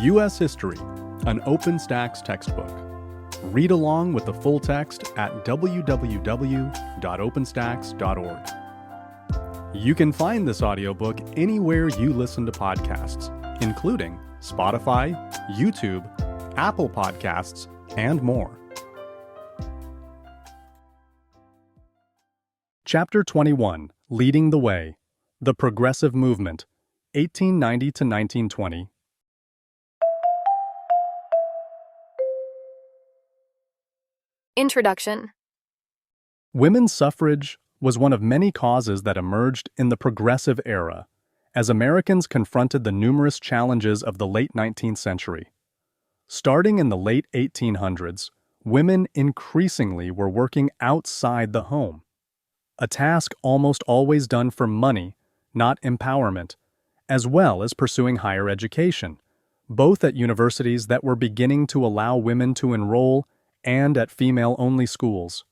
U.S. History, an OpenStax textbook. Read along with the full text at www.openstax.org. You can find this audiobook anywhere you listen to podcasts, including Spotify, YouTube, Apple Podcasts, and more. Chapter 21, Leading the Way, The Progressive Movement, 1890 to 1920. Introduction. Women's suffrage was one of many causes that emerged in the Progressive era, as Americans confronted the numerous challenges of the late 19th century. Starting in the late 1800s, women increasingly were working outside the home, a task almost always done for money, not empowerment, as well as pursuing higher education, both at universities that were beginning to allow women to enroll and at female-only schools.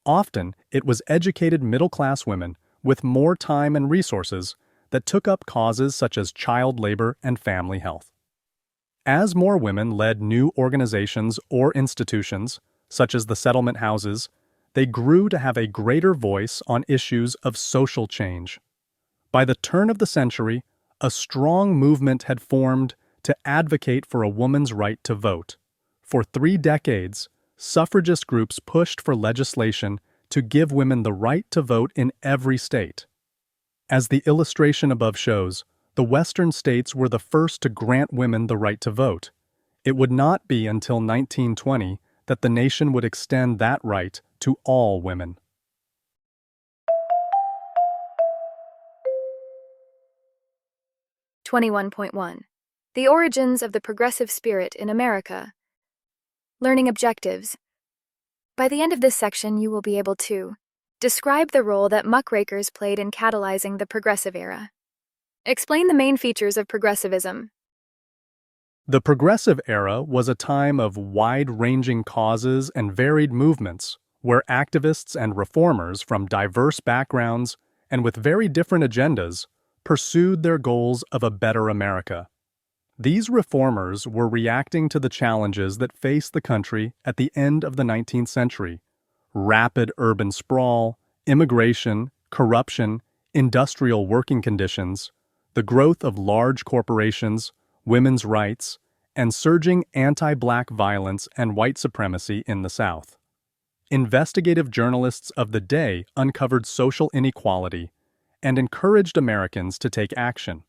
Often, it was educated middle-class women with more time and resources that took up causes such as child labor and family health. As more women led new organizations or institutions, such as the settlement houses, they grew to have a greater voice on issues of social change. By the turn of the century, a strong movement had formed to advocate for a woman's right to vote. For 3 decades, suffragist groups pushed for legislation to give women the right to vote in every state. As the illustration above shows, the Western states were the first to grant women the right to vote. It would not be until 1920 that the nation would extend that right to all women. (21.1) The Origins of the Progressive Spirit in America. Learning Objectives. By the end of this section, you will be able to describe the role that muckrakers played in catalyzing the Progressive era. Explain the main features of Progressivism. The Progressive era was a time of wide-ranging causes and varied movements, where activists and reformers from diverse backgrounds and with very different agendas pursued their goals of a better America. These reformers were reacting to the challenges that faced the country at the end of the 19th century: rapid urban sprawl, immigration, corruption, industrial working conditions, the growth of large corporations, women's rights, and surging anti-black violence and white supremacy in the South. Investigative journalists of the day uncovered social inequality and encouraged Americans to take action.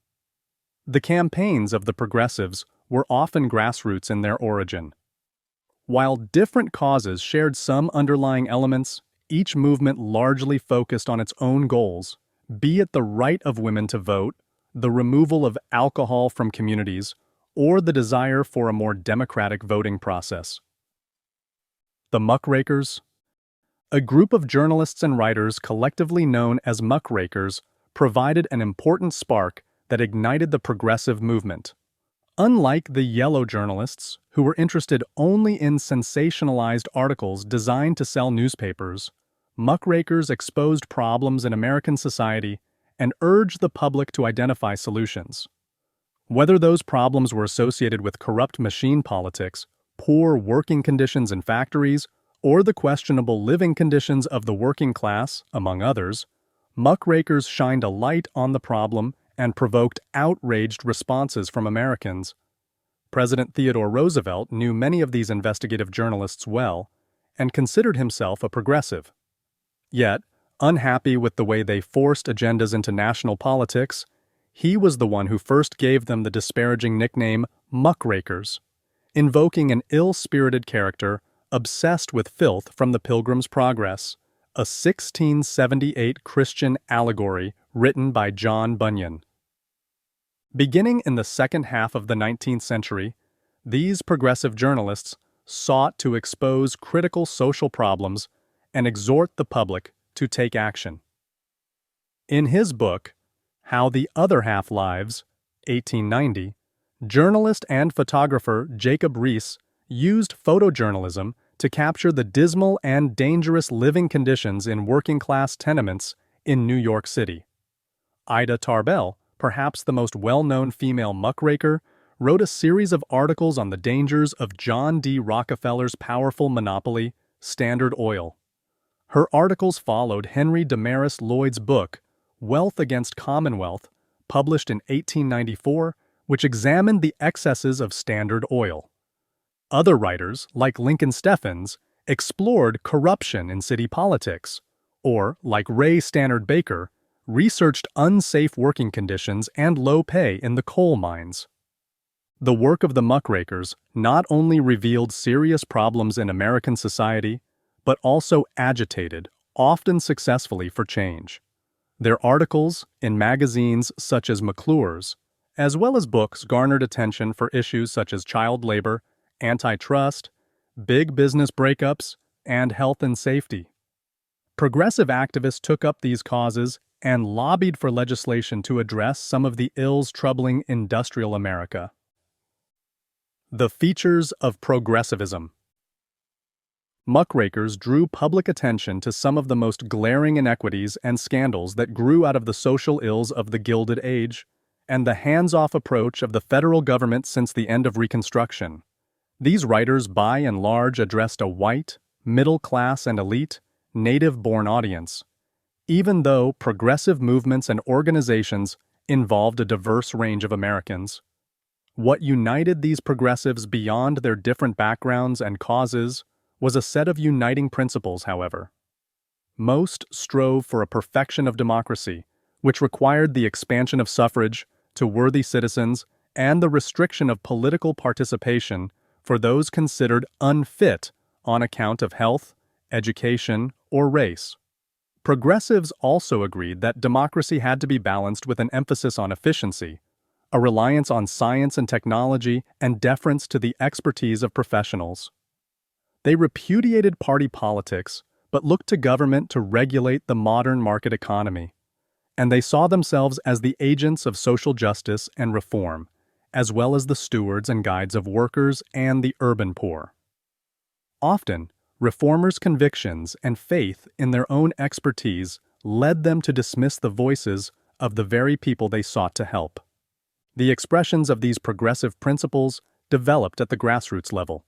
The campaigns of the progressives were often grassroots in their origin. While different causes shared some underlying elements, each movement largely focused on its own goals, be it the right of women to vote, the removal of alcohol from communities, or the desire for a more democratic voting process. The Muckrakers. A group of journalists and writers collectively known as muckrakers provided an important spark that ignited the progressive movement. Unlike the yellow journalists, who were interested only in sensationalized articles designed to sell newspapers, muckrakers exposed problems in American society and urged the public to identify solutions. Whether those problems were associated with corrupt machine politics, poor working conditions in factories, or the questionable living conditions of the working class, among others, muckrakers shined a light on the problem and provoked outraged responses from Americans. President Theodore Roosevelt knew many of these investigative journalists well and considered himself a progressive. Yet, unhappy with the way they forced agendas into national politics, he was the one who first gave them the disparaging nickname muckrakers, invoking an ill-spirited character obsessed with filth from the Pilgrim's Progress, a 1678 Christian allegory written by John Bunyan. Beginning in the second half of the 19th century, these progressive journalists sought to expose critical social problems and exhort the public to take action. In his book, How the Other Half Lives, 1890, journalist and photographer Jacob Riis used photojournalism to capture the dismal and dangerous living conditions in working-class tenements in New York City. Ida Tarbell, perhaps the most well-known female muckraker, wrote a series of articles on the dangers of John D. Rockefeller's powerful monopoly, Standard Oil. Her articles followed Henry Damaris Lloyd's book, Wealth Against Commonwealth, published in 1894, which examined the excesses of Standard Oil. Other writers, like Lincoln Steffens, explored corruption in city politics, or, like Ray Stannard Baker, researched unsafe working conditions and low pay in the coal mines. The work of the muckrakers not only revealed serious problems in American society, but also agitated, often successfully, for change. Their articles in magazines such as McClure's, as well as books, garnered attention for issues such as child labor, antitrust, big business breakups, and health and safety. Progressive activists took up these causes and lobbied for legislation to address some of the ills troubling industrial America. The features of progressivism. Muckrakers drew public attention to some of the most glaring inequities and scandals that grew out of the social ills of the Gilded Age and the hands-off approach of the federal government since the end of Reconstruction. These writers, by and large, addressed a white, middle-class and elite, native-born audience, even though progressive movements and organizations involved a diverse range of Americans. What united these progressives beyond their different backgrounds and causes was a set of uniting principles, however. Most strove for a perfection of democracy, which required the expansion of suffrage to worthy citizens and the restriction of political participation for those considered unfit on account of health, education, or race. Progressives also agreed that democracy had to be balanced with an emphasis on efficiency, a reliance on science and technology, and deference to the expertise of professionals. They repudiated party politics, but looked to government to regulate the modern market economy, and they saw themselves as the agents of social justice and reform, as well as the stewards and guides of workers and the urban poor. Often, reformers' convictions and faith in their own expertise led them to dismiss the voices of the very people they sought to help. The expressions of these progressive principles developed at the grassroots level.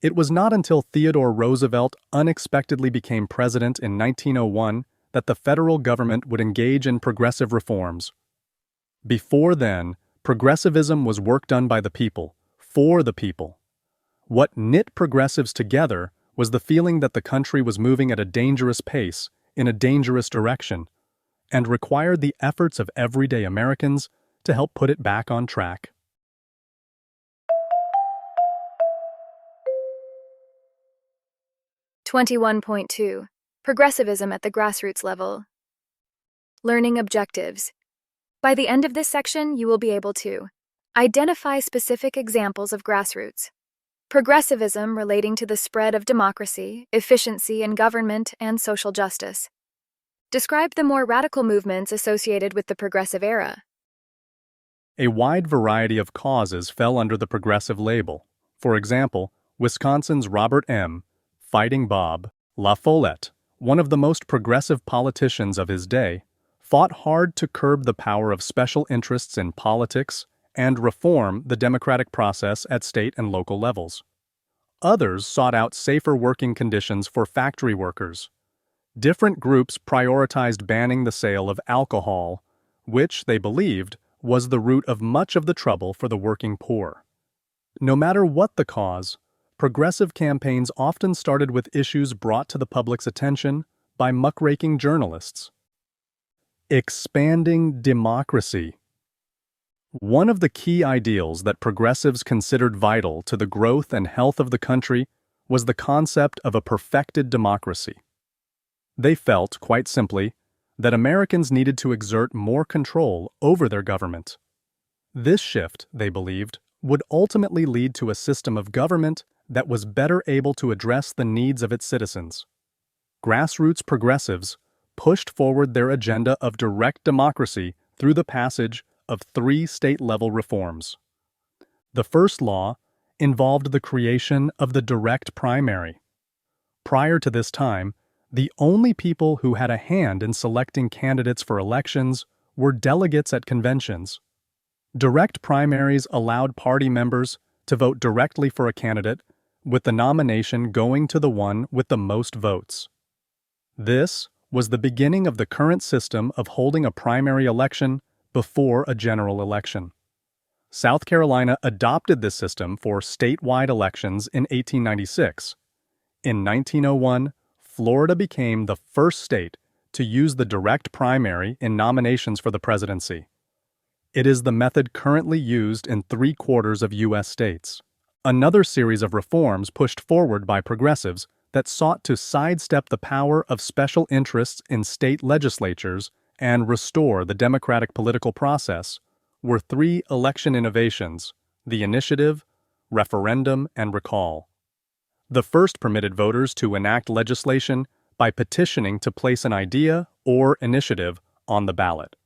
It was not until Theodore Roosevelt unexpectedly became president in 1901 that the federal government would engage in progressive reforms. Before then, progressivism was work done by the people, for the people. What knit progressives together was the feeling that the country was moving at a dangerous pace, in a dangerous direction, and required the efforts of everyday Americans to help put it back on track. .2 Progressivism at the grassroots level. Learning objectives. By the end of this section, you will be able to identify specific examples of grassroots. Progressivism relating to the spread of democracy, efficiency in government, and social justice. Describe the more radical movements associated with the progressive era. A wide variety of causes fell under the progressive label. For example, Wisconsin's Robert M. Fighting Bob La Follette, one of the most progressive politicians of his day, fought hard to curb the power of special interests in politics and reform the democratic process at state and local levels. Others sought out safer working conditions for factory workers. Different groups prioritized banning the sale of alcohol, which, they believed, was the root of much of the trouble for the working poor. No matter what the cause, progressive campaigns often started with issues brought to the public's attention by muckraking journalists. Expanding democracy. One of the key ideals that progressives considered vital to the growth and health of the country was the concept of a perfected democracy. They felt, quite simply, that Americans needed to exert more control over their government. This shift, they believed, would ultimately lead to a system of government that was better able to address the needs of its citizens. Grassroots progressives pushed forward their agenda of direct democracy through the passage of 3 state-level reforms. The first law involved the creation of the direct primary. Prior to this time, the only people who had a hand in selecting candidates for elections were delegates at conventions. Direct primaries allowed party members to vote directly for a candidate, with the nomination going to the one with the most votes. This was the beginning of the current system of holding a primary election before a general election. South Carolina adopted this system for statewide elections in 1896. In 1901, Florida became the first state to use the direct primary in nominations for the presidency. It is the method currently used in 3/4 of U.S. states. Another series of reforms pushed forward by progressives that sought to sidestep the power of special interests in state legislatures and restore the democratic political process were 3 election innovations: the initiative, referendum, and recall. The first permitted voters to enact legislation by petitioning to place an idea or initiative on the ballot.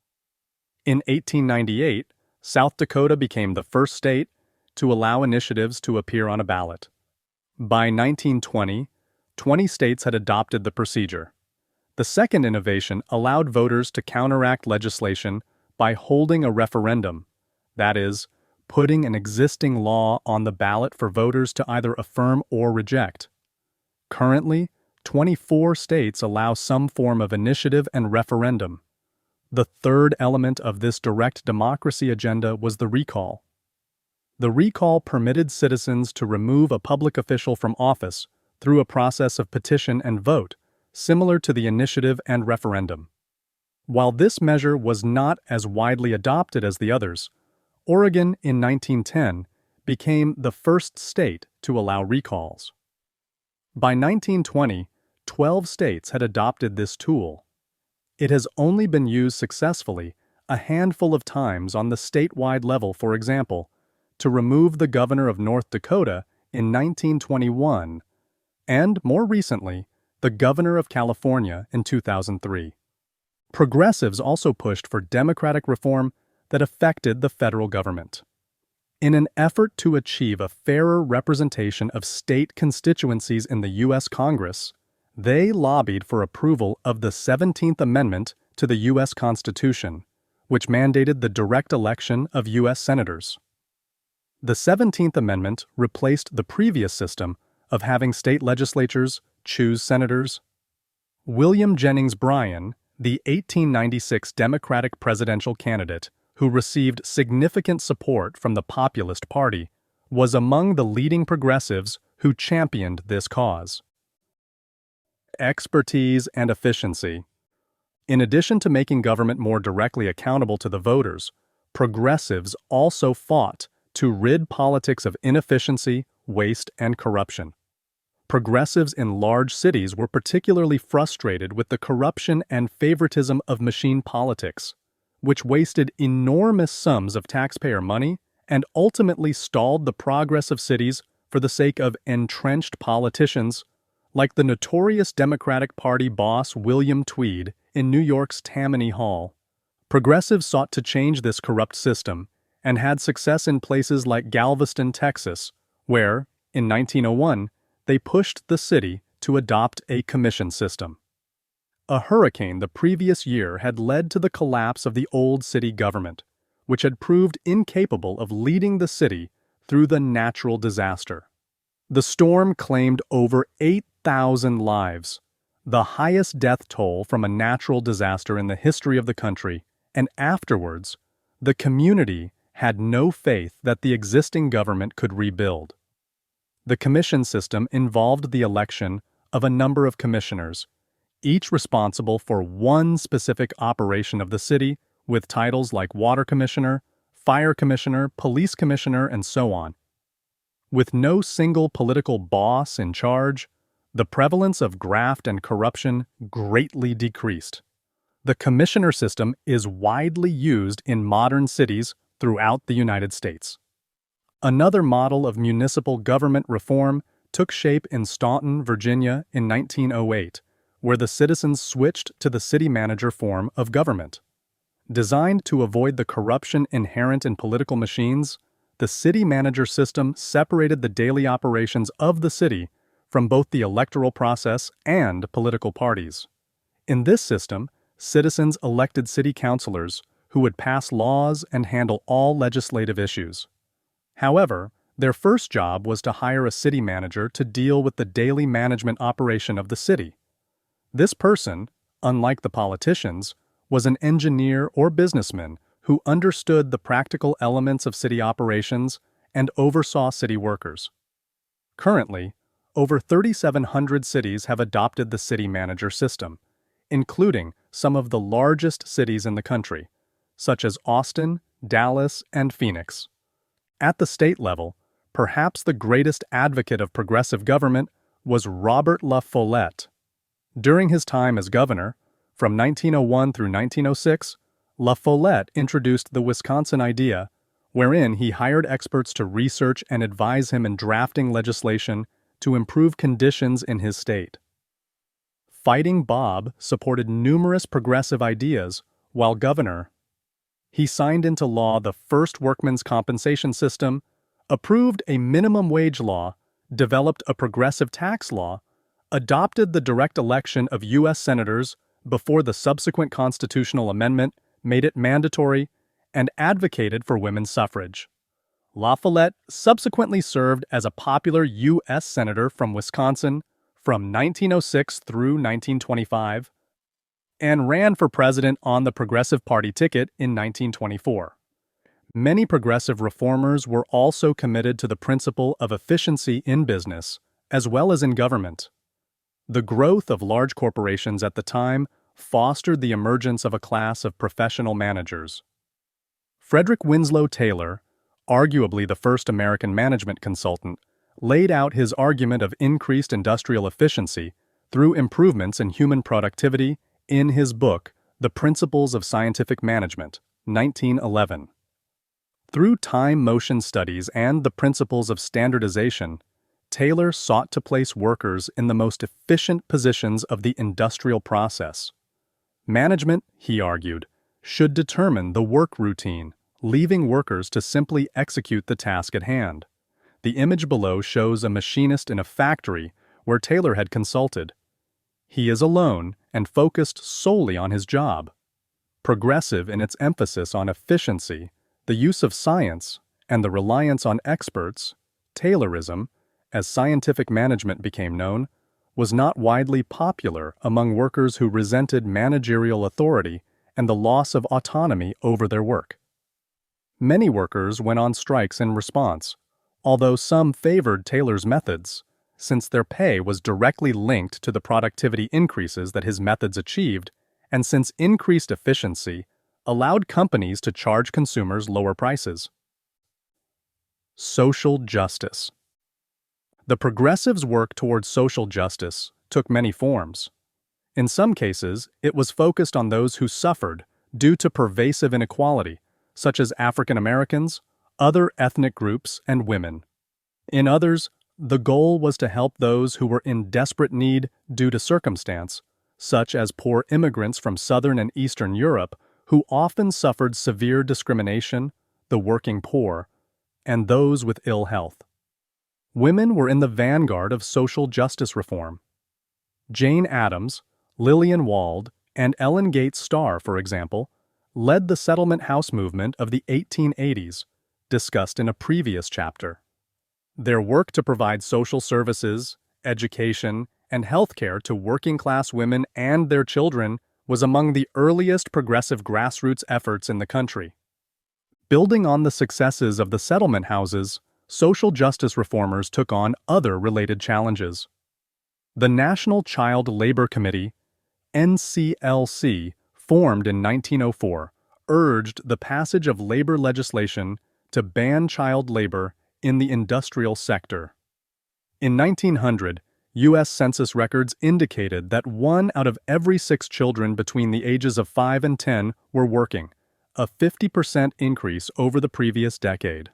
In 1898, South Dakota became the first state to allow initiatives to appear on a ballot. By 1920, 20 states had adopted the procedure. The second innovation allowed voters to counteract legislation by holding a referendum, that is, putting an existing law on the ballot for voters to either affirm or reject. Currently, 24 states allow some form of initiative and referendum. The third element of this direct democracy agenda was the recall. The recall permitted citizens to remove a public official from office through a process of petition and vote, similar to the initiative and referendum. While this measure was not as widely adopted as the others, Oregon in 1910 became the first state to allow recalls. By 1920, 12 states had adopted this tool. It has only been used successfully a handful of times on the statewide level, for example, to remove the governor of North Dakota in 1921, and more recently, the governor of California in 2003. Progressives also pushed for democratic reform that affected the federal government. In an effort to achieve a fairer representation of state constituencies in the U.S. Congress, they lobbied for approval of the 17th Amendment to the U.S. Constitution, which mandated the direct election of U.S. senators. The 17th Amendment replaced the previous system of having state legislatures choose senators. William Jennings Bryan, the 1896 Democratic presidential candidate who received significant support from the Populist Party, was among the leading progressives who championed this cause. Expertise and efficiency. In addition to making government more directly accountable to the voters, progressives also fought to rid politics of inefficiency, waste, and corruption. Progressives in large cities were particularly frustrated with the corruption and favoritism of machine politics, which wasted enormous sums of taxpayer money and ultimately stalled the progress of cities for the sake of entrenched politicians, like the notorious Democratic Party boss William Tweed in New York's Tammany Hall. Progressives sought to change this corrupt system and had success in places like Galveston, Texas, where, in 1901, they pushed the city to adopt a commission system. A hurricane the previous year had led to the collapse of the old city government, which had proved incapable of leading the city through the natural disaster. The storm claimed over 8,000 lives, the highest death toll from a natural disaster in the history of the country, and afterwards, the community had no faith that the existing government could rebuild. The commission system involved the election of a number of commissioners, each responsible for one specific operation of the city, with titles like water commissioner, fire commissioner, police commissioner, and so on. With no single political boss in charge, the prevalence of graft and corruption greatly decreased. The commissioner system is widely used in modern cities throughout the United States. Another model of municipal government reform took shape in Staunton, Virginia in 1908, where the citizens switched to the city manager form of government. Designed to avoid the corruption inherent in political machines, the city manager system separated the daily operations of the city from both the electoral process and political parties. In this system, citizens elected city councilors who would pass laws and handle all legislative issues. However, their first job was to hire a city manager to deal with the daily management operation of the city. This person, unlike the politicians, was an engineer or businessman who understood the practical elements of city operations and oversaw city workers. Currently, over 3,700 cities have adopted the city manager system, including some of the largest cities in the country, such as Austin, Dallas, and Phoenix. At the state level, perhaps the greatest advocate of progressive government was Robert La Follette. During his time as governor, from 1901 through 1906, La Follette introduced the Wisconsin idea, wherein he hired experts to research and advise him in drafting legislation to improve conditions in his state. Fighting Bob supported numerous progressive ideas while governor. He signed into law the first workmen's compensation system, approved a minimum wage law, developed a progressive tax law, adopted the direct election of U.S. senators before the subsequent constitutional amendment made it mandatory, and advocated for women's suffrage. La Follette subsequently served as a popular U.S. senator from Wisconsin from 1906 through 1925, and ran for president on the Progressive Party ticket in 1924. Many progressive reformers were also committed to the principle of efficiency in business, as well as in government. The growth of large corporations at the time fostered the emergence of a class of professional managers. Frederick Winslow Taylor, arguably the first American management consultant, laid out his argument of increased industrial efficiency through improvements in human productivity in his book, The Principles of Scientific Management, 1911. Through time-motion studies and the principles of standardization, Taylor sought to place workers in the most efficient positions of the industrial process. Management, he argued, should determine the work routine, leaving workers to simply execute the task at hand. The image below shows a machinist in a factory where Taylor had consulted. He is alone and focused solely on his job. Progressive in its emphasis on efficiency, the use of science, and the reliance on experts, Taylorism, as scientific management became known, was not widely popular among workers who resented managerial authority and the loss of autonomy over their work. Many workers went on strikes in response, although some favored Taylor's methods, since their pay was directly linked to the productivity increases that his methods achieved, and since increased efficiency allowed companies to charge consumers lower prices. Social justice. The progressives' work towards social justice took many forms. In some cases, it was focused on those who suffered due to pervasive inequality, such as African Americans, other ethnic groups, and women. In others, the goal was to help those who were in desperate need due to circumstance, such as poor immigrants from Southern and Eastern Europe who often suffered severe discrimination, the working poor, and those with ill health. Women were in the vanguard of social justice reform. Jane Addams, Lillian Wald, and Ellen Gates Starr, for example, led the settlement house movement of the 1880s, discussed in a previous chapter. Their work to provide social services, education, and healthcare to working-class women and their children was among the earliest progressive grassroots efforts in the country. Building on the successes of the settlement houses, social justice reformers took on other related challenges. The National Child Labor Committee, NCLC, formed in 1904, urged the passage of labor legislation to ban child labor in the industrial sector. In 1900, U.S. Census records indicated that 1 out of every 6 children between the ages of 5 and 10 were working, a 50% increase over the previous decade.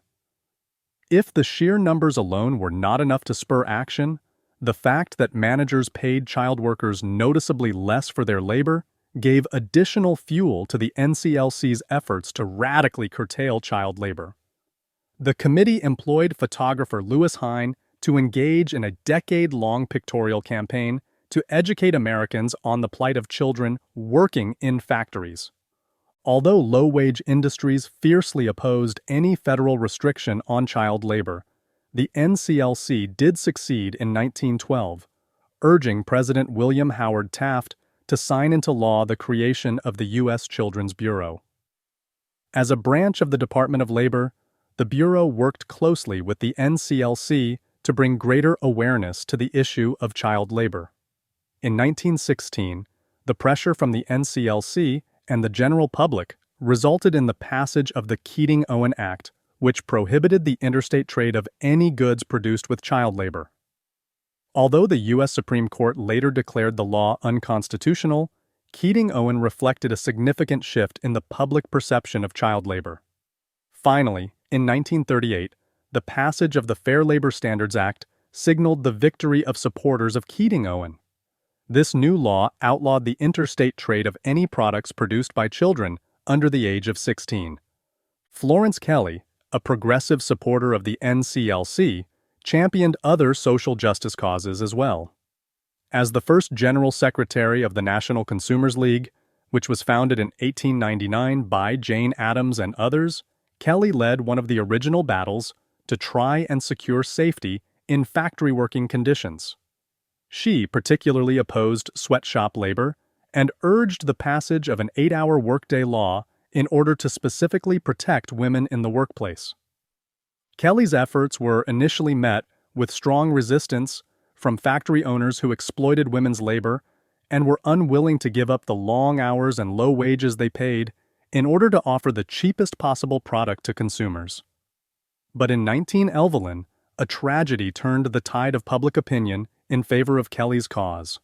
If the sheer numbers alone were not enough to spur action, the fact that managers paid child workers noticeably less for their labor gave additional fuel to the NCLC's efforts to radically curtail child labor. The committee employed photographer Louis Hine to engage in a decade-long pictorial campaign to educate Americans on the plight of children working in factories. Although low-wage industries fiercely opposed any federal restriction on child labor, the NCLC did succeed in 1912, urging President William Howard Taft to sign into law the creation of the U.S. Children's Bureau. As a branch of the Department of Labor, the Bureau worked closely with the NCLC to bring greater awareness to the issue of child labor. In 1916, the pressure from the NCLC and the general public resulted in the passage of the Keating-Owen Act, which prohibited the interstate trade of any goods produced with child labor. Although the U.S. Supreme Court later declared the law unconstitutional, Keating-Owen reflected a significant shift in the public perception of child labor. Finally, in 1938, the passage of the Fair Labor Standards Act signaled the victory of supporters of Keating-Owen. This new law outlawed the interstate trade of any products produced by children under the age of 16. Florence Kelley, a progressive supporter of the NCLC, championed other social justice causes as well. As the first General Secretary of the National Consumers League, which was founded in 1899 by Jane Addams and others, Kelley led one of the original battles to try and secure safety in factory working conditions. She particularly opposed sweatshop labor and urged the passage of an 8-hour workday law in order to specifically protect women in the workplace. Kelley's efforts were initially met with strong resistance from factory owners who exploited women's labor and were unwilling to give up the long hours and low wages they paid in order to offer the cheapest possible product to consumers. But in 1911, a tragedy turned the tide of public opinion in favor of Kelley's cause.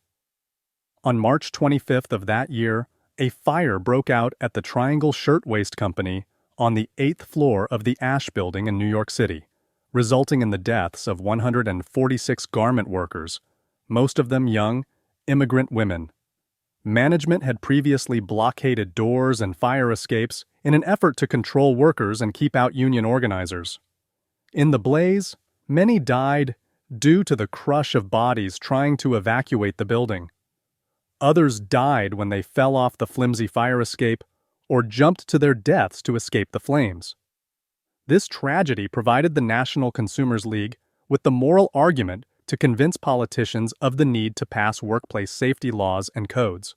On March 25th of that year, a fire broke out at the Triangle Shirtwaist Company on the 8th floor of the Ash Building in New York City, resulting in the deaths of 146 garment workers, most of them young, immigrant women. Management had previously blockaded doors and fire escapes in an effort to control workers and keep out union organizers. In the blaze, many died due to the crush of bodies trying to evacuate the building. Others died when they fell off the flimsy fire escape or jumped to their deaths to escape the flames. This tragedy provided the National Consumers League with the moral argument to convince politicians of the need to pass workplace safety laws and codes.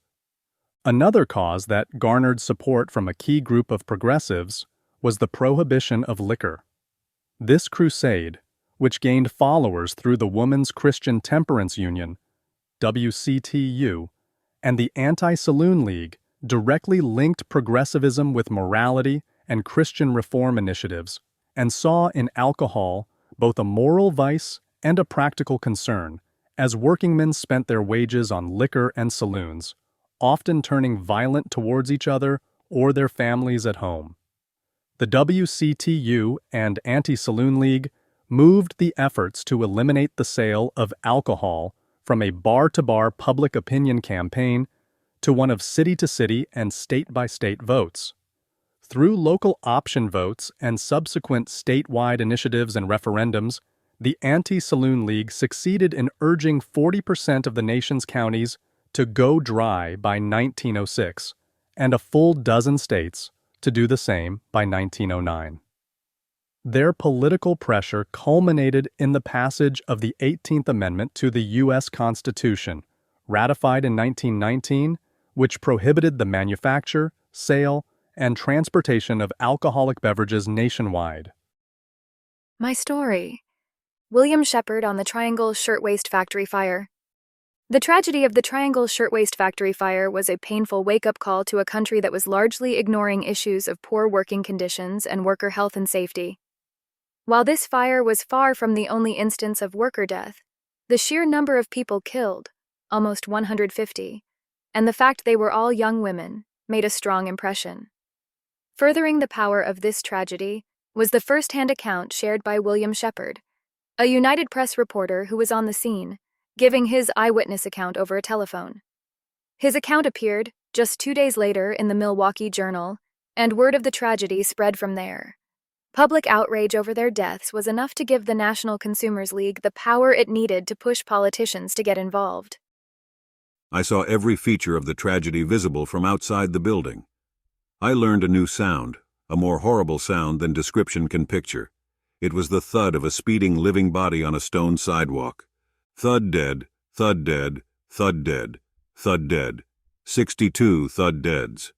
Another cause that garnered support from a key group of progressives was the prohibition of liquor. This crusade, which gained followers through the Women's Christian Temperance Union, WCTU, and the Anti-Saloon League, directly linked progressivism with morality and Christian reform initiatives, and saw in alcohol both a moral vice and a practical concern, as workingmen spent their wages on liquor and saloons, often turning violent towards each other or their families at home. The WCTU and Anti-Saloon League moved the efforts to eliminate the sale of alcohol from a bar-to-bar public opinion campaign to one of city-to-city and state-by-state votes. Through local option votes and subsequent statewide initiatives and referendums, the Anti-Saloon League succeeded in urging 40% of the nation's counties to go dry by 1906, and a full dozen states to do the same by 1909. Their political pressure culminated in the passage of the 18th Amendment to the U.S. Constitution, ratified in 1919, which prohibited the manufacture, sale, and transportation of alcoholic beverages nationwide. My story. William Shepard on the Triangle Shirtwaist Factory Fire. The tragedy of the Triangle Shirtwaist Factory Fire was a painful wake-up call to a country that was largely ignoring issues of poor working conditions and worker health and safety. While this fire was far from the only instance of worker death, the sheer number of people killed, almost 150, and the fact they were all young women, made a strong impression. Furthering the power of this tragedy was the first-hand account shared by William Shepard, a United Press reporter who was on the scene, giving his eyewitness account over a telephone. His account appeared just 2 days later in the Milwaukee Journal, and word of the tragedy spread from there. Public outrage over their deaths was enough to give the National Consumers League the power it needed to push politicians to get involved. I saw every feature of the tragedy visible from outside the building. I learned a new sound, a more horrible sound than description can picture. It was the thud of a speeding living body on a stone sidewalk. Thud dead, thud dead, thud dead, thud dead. 62 thud deads.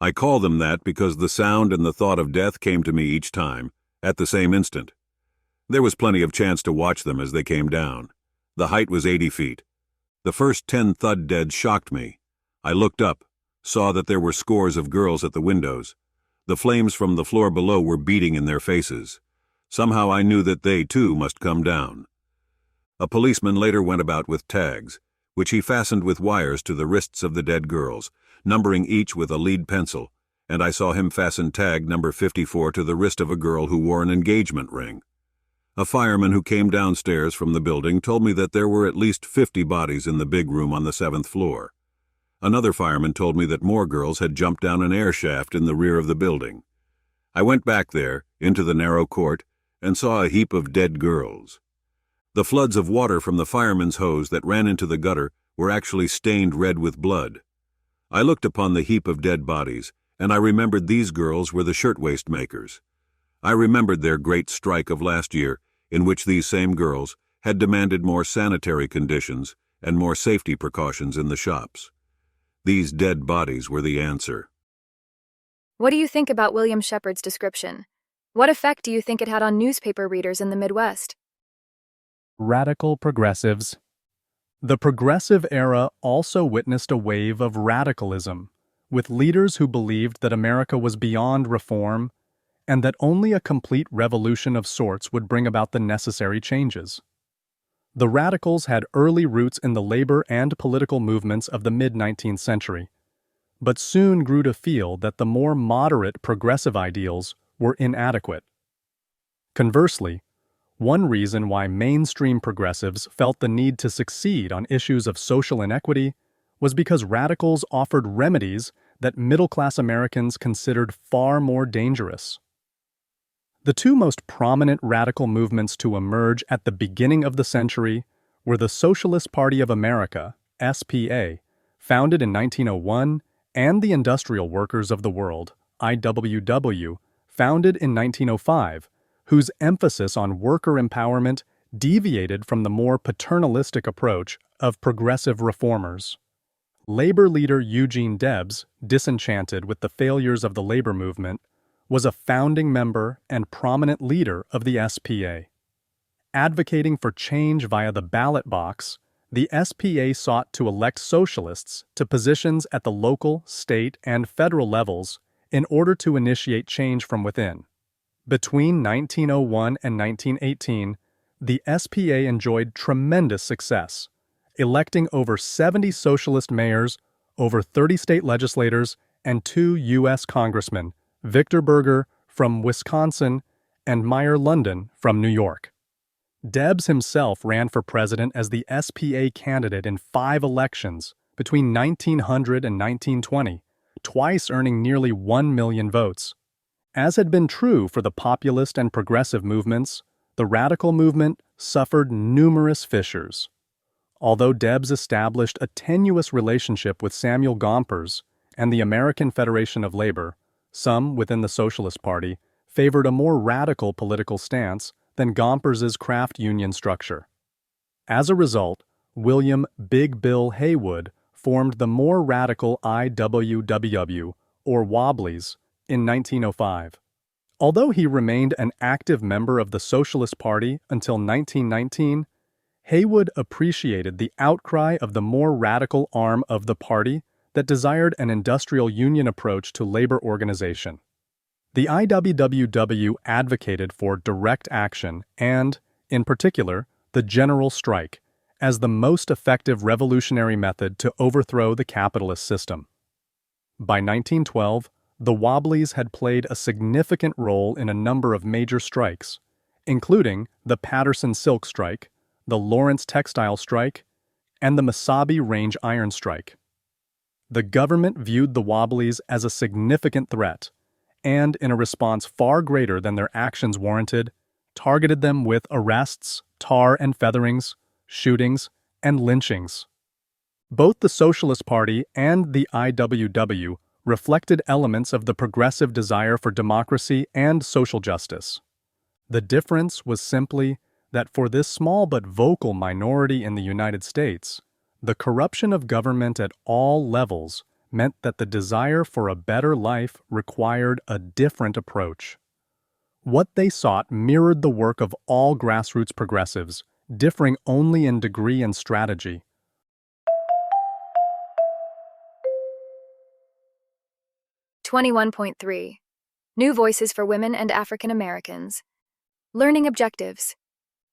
I call them that because the sound and the thought of death came to me each time, at the same instant. There was plenty of chance to watch them as they came down. The height was 80 feet. The first 10 thud deads shocked me. I looked up, saw that there were scores of girls at the windows. The flames from the floor below were beating in their faces. Somehow I knew that they, too, must come down. A policeman later went about with tags, which he fastened with wires to the wrists of the dead girls, numbering each with a lead pencil, and I saw him fasten tag number 54 to the wrist of a girl who wore an engagement ring. A fireman who came downstairs from the building told me that there were at least 50 bodies in the big room on the 7th floor. Another fireman told me that more girls had jumped down an air shaft in the rear of the building. I went back there, into the narrow court, and saw a heap of dead girls. The floods of water from the fireman's hose that ran into the gutter were actually stained red with blood. I looked upon the heap of dead bodies, and I remembered these girls were the shirtwaist makers. I remembered their great strike of last year, in which these same girls had demanded more sanitary conditions and more safety precautions in the shops. These dead bodies were the answer. What do you think about William Shepard's description? What effect do you think it had on newspaper readers in the Midwest? Radical progressives. The progressive era also witnessed a wave of radicalism, with leaders who believed that America was beyond reform and that only a complete revolution of sorts would bring about the necessary changes. The radicals had early roots in the labor and political movements of the mid-19th century, but soon grew to feel that the more moderate progressive ideals were inadequate. Conversely, one reason why mainstream progressives felt the need to succeed on issues of social inequity was because radicals offered remedies that middle-class Americans considered far more dangerous. The two most prominent radical movements to emerge at the beginning of the century were the Socialist Party of America, SPA, founded in 1901, and the Industrial Workers of the World, IWW, founded in 1905, whose emphasis on worker empowerment deviated from the more paternalistic approach of progressive reformers. Labor leader Eugene Debs, disenchanted with the failures of the labor movement, was a founding member and prominent leader of the SPA. Advocating for change via the ballot box, the SPA sought to elect socialists to positions at the local, state, and federal levels in order to initiate change from within. Between 1901 and 1918, the SPA enjoyed tremendous success, electing over 70 socialist mayors, over 30 state legislators, and 2 U.S. congressmen, Victor Berger from Wisconsin and Meyer London from New York. Debs himself ran for president as the SPA candidate in 5 elections between 1900 and 1920, twice earning nearly 1 million votes. As had been true for the populist and progressive movements, the radical movement suffered numerous fissures. Although Debs established a tenuous relationship with Samuel Gompers and the American Federation of Labor, some within the Socialist Party favored a more radical political stance than Gompers's craft union structure. As a result, William Big Bill Haywood formed the more radical IWW, or Wobblies, in 1905. Although he remained an active member of the Socialist Party until 1919, Haywood appreciated the outcry of the more radical arm of the party that desired an industrial union approach to labor organization. The IWW advocated for direct action and, in particular, the general strike as the most effective revolutionary method to overthrow the capitalist system. By 1912, the Wobblies had played a significant role in a number of major strikes, including the Patterson Silk Strike, the Lawrence Textile Strike, and the Mesabi Range Iron Strike. The government viewed the Wobblies as a significant threat, and in a response far greater than their actions warranted, targeted them with arrests, tar and featherings, shootings, and lynchings. Both the Socialist Party and the IWW reflected elements of the progressive desire for democracy and social justice. The difference was simply that for this small but vocal minority in the United States, the corruption of government at all levels meant that the desire for a better life required a different approach. What they sought mirrored the work of all grassroots progressives, differing only in degree and strategy. .3 New Voices for Women and African Americans. Learning Objectives.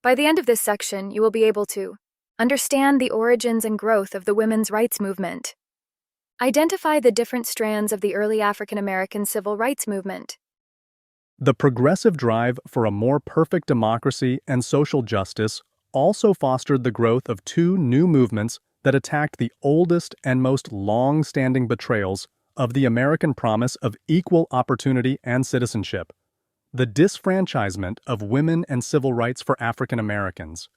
By the end of this section, you will be able to understand the origins and growth of the women's rights movement. Identify the different strands of the early African American civil rights movement. The progressive drive for a more perfect democracy and social justice also fostered the growth of two new movements that attacked the oldest and most long-standing betrayals of the American promise of equal opportunity and citizenship: the disfranchisement of women and civil rights for African Americans.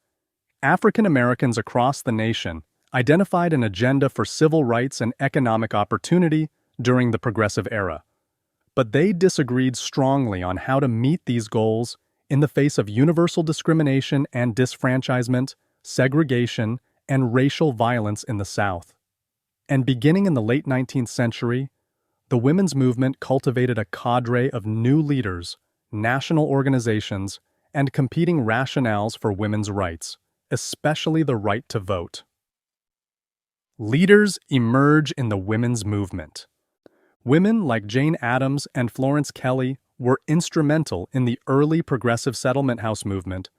African Americans across the nation identified an agenda for civil rights and economic opportunity during the Progressive Era, but they disagreed strongly on how to meet these goals in the face of universal discrimination and disfranchisement, segregation, and racial violence in the South. And beginning in the late 19th century, the women's movement cultivated a cadre of new leaders, national organizations, and competing rationales for women's rights, especially the right to vote. Leaders emerge in the women's movement. Women like Jane Addams and Florence Kelley were instrumental in the early progressive settlement house movement,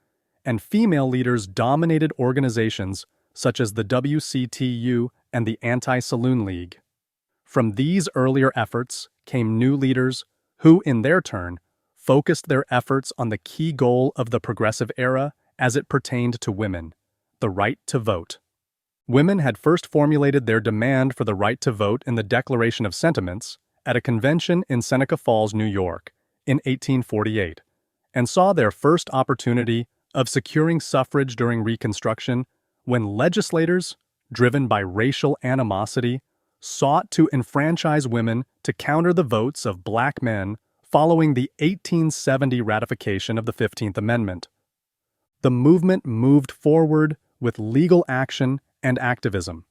and female leaders dominated organizations such as the WCTU and the Anti-Saloon League. From these earlier efforts came new leaders who, in their turn, focused their efforts on the key goal of the Progressive Era as it pertained to women: the right to vote. Women had first formulated their demand for the right to vote in the Declaration of Sentiments at a convention in Seneca Falls, New York, in 1848, and saw their first opportunity of securing suffrage during Reconstruction when legislators, driven by racial animosity, sought to enfranchise women to counter the votes of black men following the 1870 ratification of the 15th Amendment. The movement moved forward with legal action and activism.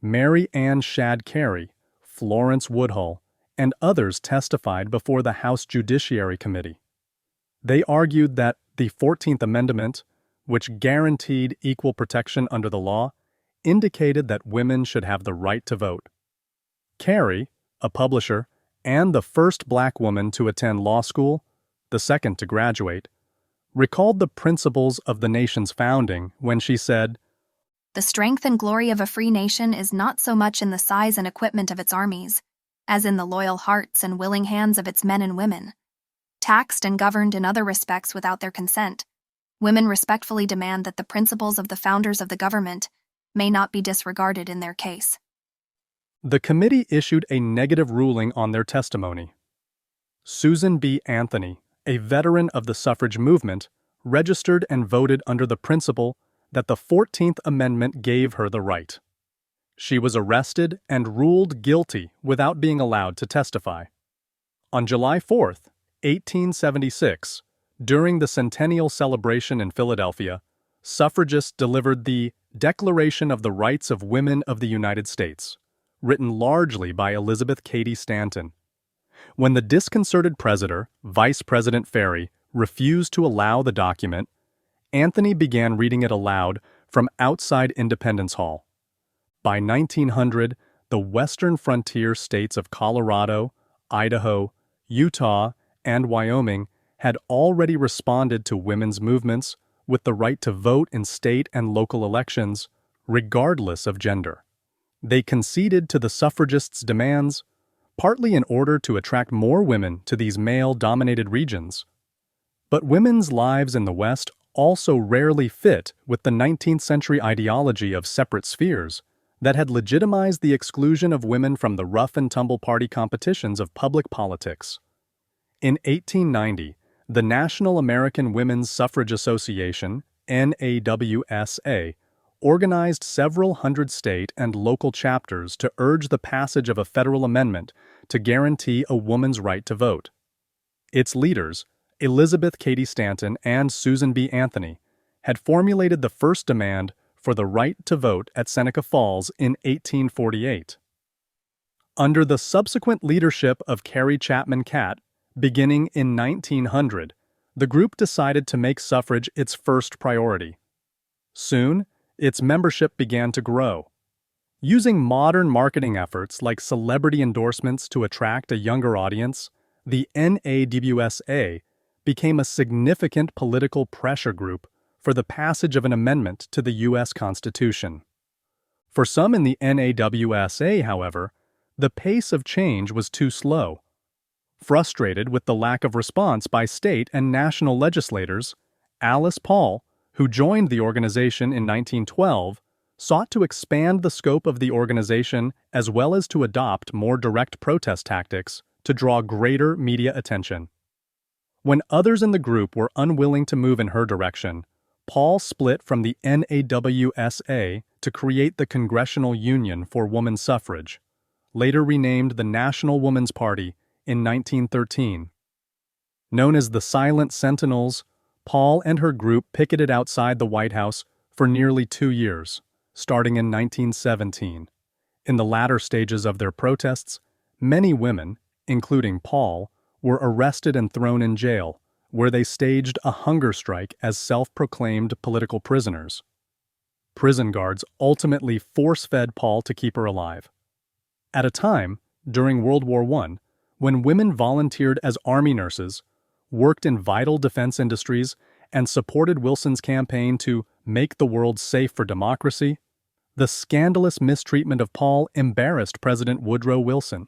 Mary Ann Shadd Cary, Florence Woodhull, and others testified before the House Judiciary Committee. They argued that the 14th Amendment, which guaranteed equal protection under the law, indicated that women should have the right to vote. Cary, a publisher, and the first black woman to attend law school, the second to graduate, recalled the principles of the nation's founding when she said, "The strength and glory of a free nation is not so much in the size and equipment of its armies, as in the loyal hearts and willing hands of its men and women. Taxed and governed in other respects without their consent, women respectfully demand that the principles of the founders of the government may not be disregarded in their case." The committee issued a negative ruling on their testimony. Susan B. Anthony, a veteran of the suffrage movement, registered and voted under the principle that the 14th Amendment gave her the right. She was arrested and ruled guilty without being allowed to testify. On July 4, 1876, during the centennial celebration in Philadelphia, suffragists delivered the Declaration of the Rights of Women of the United States, written largely by Elizabeth Cady Stanton. When the disconcerted President, Vice President Ferry, refused to allow the document, Anthony began reading it aloud from outside Independence Hall. By 1900, the western frontier states of Colorado, Idaho, Utah, and Wyoming had already responded to women's movements with the right to vote in state and local elections, regardless of gender. They conceded to the suffragists' demands, partly in order to attract more women to these male-dominated regions. But women's lives in the West also rarely fit with the 19th century ideology of separate spheres that had legitimized the exclusion of women from the rough-and-tumble party competitions of public politics. In 1890, the National American Women's Suffrage Association, NAWSA, organized several hundred state and local chapters to urge the passage of a federal amendment to guarantee a woman's right to vote. Its leaders, Elizabeth Cady Stanton and Susan B. Anthony, had formulated the first demand for the right to vote at Seneca Falls in 1848. Under the subsequent leadership of Carrie Chapman Catt, beginning in 1900, the group decided to make suffrage its first priority. Soon, its membership began to grow. Using modern marketing efforts like celebrity endorsements to attract a younger audience, the NAWSA became a significant political pressure group for the passage of an amendment to the U.S. Constitution. For some in the NAWSA, however, the pace of change was too slow. Frustrated with the lack of response by state and national legislators, Alice Paul, who joined the organization in 1912, sought to expand the scope of the organization as well as to adopt more direct protest tactics to draw greater media attention. When others in the group were unwilling to move in her direction, Paul split from the NAWSA to create the Congressional Union for Woman Suffrage, later renamed the National Woman's Party in 1913. Known as the Silent Sentinels, Paul and her group picketed outside the White House for nearly 2 years, starting in 1917. In the latter stages of their protests, many women, including Paul, were arrested and thrown in jail, where they staged a hunger strike as self-proclaimed political prisoners. Prison guards ultimately force-fed Paul to keep her alive. At a time, during World War I, when women volunteered as army nurses, worked in vital defense industries, and supported Wilson's campaign to make the world safe for democracy, the scandalous mistreatment of Paul embarrassed President Woodrow Wilson.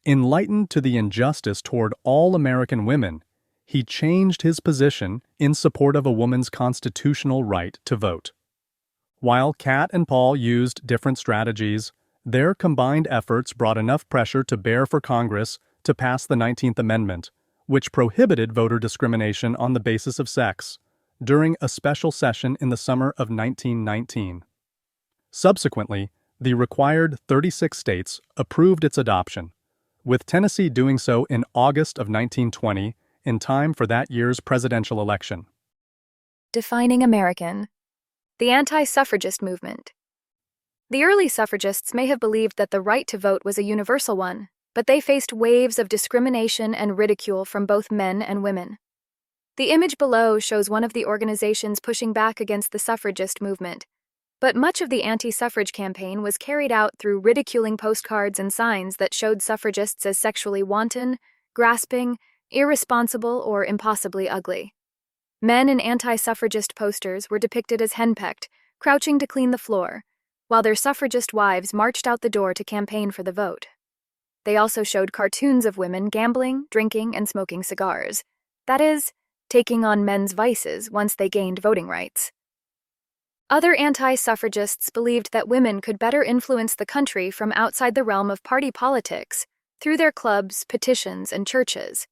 Enlightened to the injustice toward all American women, he changed his position in support of a woman's constitutional right to vote. While Catt and Paul used different strategies, their combined efforts brought enough pressure to bear for Congress to pass the 19th Amendment, which prohibited voter discrimination on the basis of sex, during a special session in the summer of 1919. Subsequently, the required 36 states approved its adoption, with Tennessee doing so in August of 1920 in time for that year's presidential election. Defining American. The anti-suffragist movement. The early suffragists may have believed that the right to vote was a universal one, but they faced waves of discrimination and ridicule from both men and women. The image below shows one of the organizations pushing back against the suffragist movement, but much of the anti-suffrage campaign was carried out through ridiculing postcards and signs that showed suffragists as sexually wanton, grasping, irresponsible, or impossibly ugly. Men in anti-suffragist posters were depicted as henpecked, crouching to clean the floor, while their suffragist wives marched out the door to campaign for the vote. They also showed cartoons of women gambling, drinking, and smoking cigars. That is, taking on men's vices once they gained voting rights. Other anti-suffragists believed that women could better influence the country from outside the realm of party politics, through their clubs, petitions, and churches.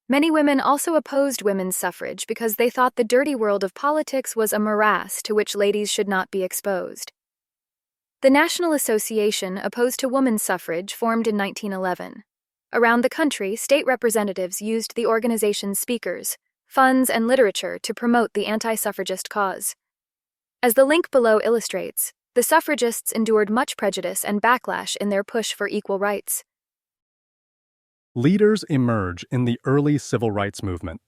Many women also opposed women's suffrage because they thought the dirty world of politics was a morass to which ladies should not be exposed. The National Association opposed to women's suffrage formed in 1911. Around the country, state representatives used the organization's speakers, funds, and literature to promote the anti-suffragist cause. As the link below illustrates, the suffragists endured much prejudice and backlash in their push for equal rights. Leaders emerge in the early civil rights movement.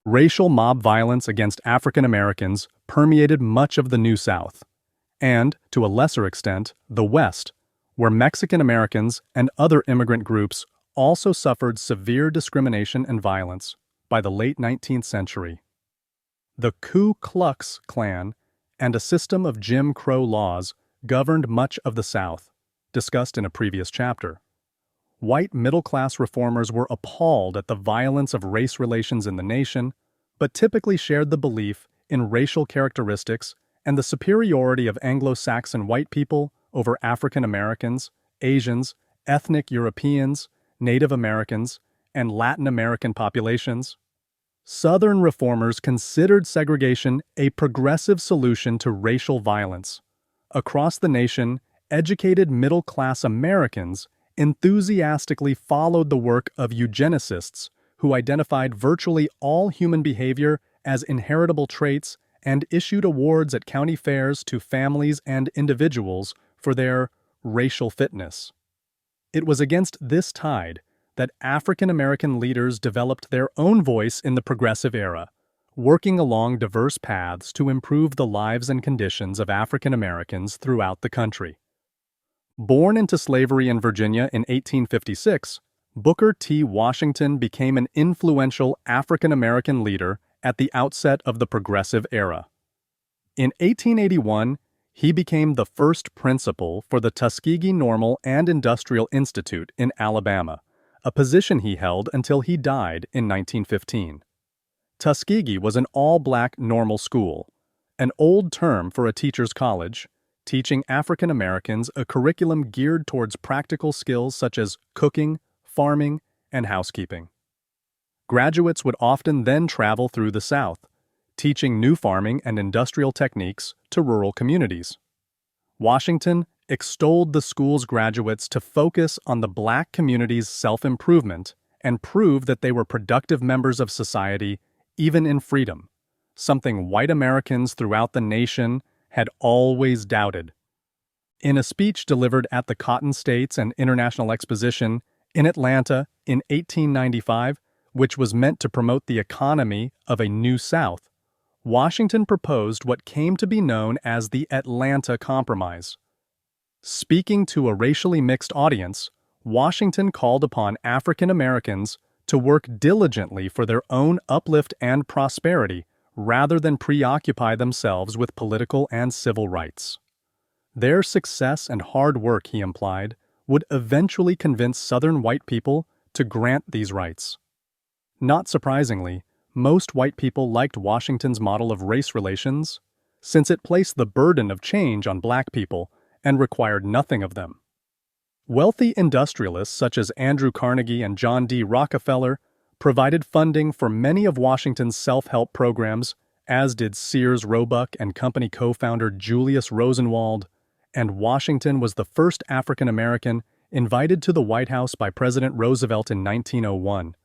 Racial mob violence against African Americans permeated much of the New South, and, to a lesser extent, the West, where Mexican Americans and other immigrant groups also suffered severe discrimination and violence by the late 19th century. The Ku Klux Klan and a system of Jim Crow laws governed much of the South, discussed in a previous chapter. White middle-class reformers were appalled at the violence of race relations in the nation, but typically shared the belief in racial characteristics and the superiority of Anglo-Saxon white people over African Americans, Asians, ethnic Europeans, Native Americans, and Latin American populations. Southern reformers considered segregation a progressive solution to racial violence. Across the nation, educated middle-class Americans enthusiastically followed the work of eugenicists who identified virtually all human behavior as inheritable traits and issued awards at county fairs to families and individuals for their racial fitness. It was against this tide that African American leaders developed their own voice in the Progressive era, working along diverse paths to improve the lives and conditions of African Americans throughout the country. Born into slavery in Virginia in 1856, Booker T. Washington became an influential African American leader at the outset of the Progressive era. In 1881, he became the first principal for the Tuskegee Normal and Industrial Institute in Alabama, a position he held until he died in 1915. Tuskegee was an all-black normal school, an old term for a teacher's college, teaching African Americans a curriculum geared towards practical skills such as cooking, farming, and housekeeping. Graduates would often then travel through the South, teaching new farming and industrial techniques to rural communities. Washington extolled the school's graduates to focus on the black community's self-improvement and prove that they were productive members of society even in freedom, something white Americans throughout the nation had always doubted. In a speech delivered at the Cotton States and International Exposition in Atlanta in 1895, which was meant to promote the economy of a new South, Washington proposed what came to be known as the Atlanta Compromise. Speaking to a racially mixed audience, Washington called upon African Americans to work diligently for their own uplift and prosperity rather than preoccupy themselves with political and civil rights. Their success and hard work, he implied, would eventually convince Southern white people to grant these rights. Not surprisingly, most white people liked Washington's model of race relations, since it placed the burden of change on black people and required nothing of them. Wealthy industrialists such as Andrew Carnegie and John D. Rockefeller provided funding for many of Washington's self-help programs, as did Sears Roebuck and Company co-founder Julius Rosenwald, and Washington was the first African American invited to the White House by President Roosevelt in 1901.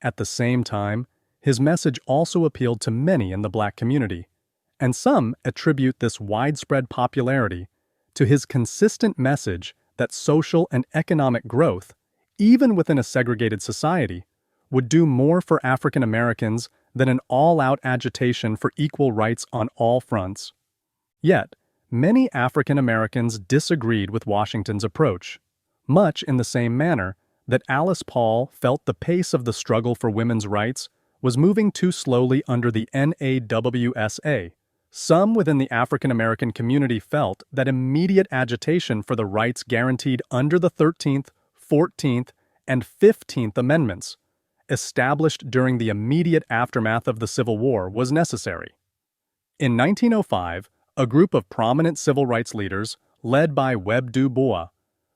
At the same time, his message also appealed to many in the black community, and some attribute this widespread popularity to his consistent message that social and economic growth, even within a segregated society, would do more for African Americans than an all-out agitation for equal rights on all fronts. Yet, many African Americans disagreed with Washington's approach, much in the same manner that Alice Paul felt the pace of the struggle for women's rights was moving too slowly under the NAWSA. Some within the African American community felt that immediate agitation for the rights guaranteed under the 13th, 14th, and 15th Amendments, established during the immediate aftermath of the Civil War, was necessary. In 1905, a group of prominent civil rights leaders, led by Webb Du Bois,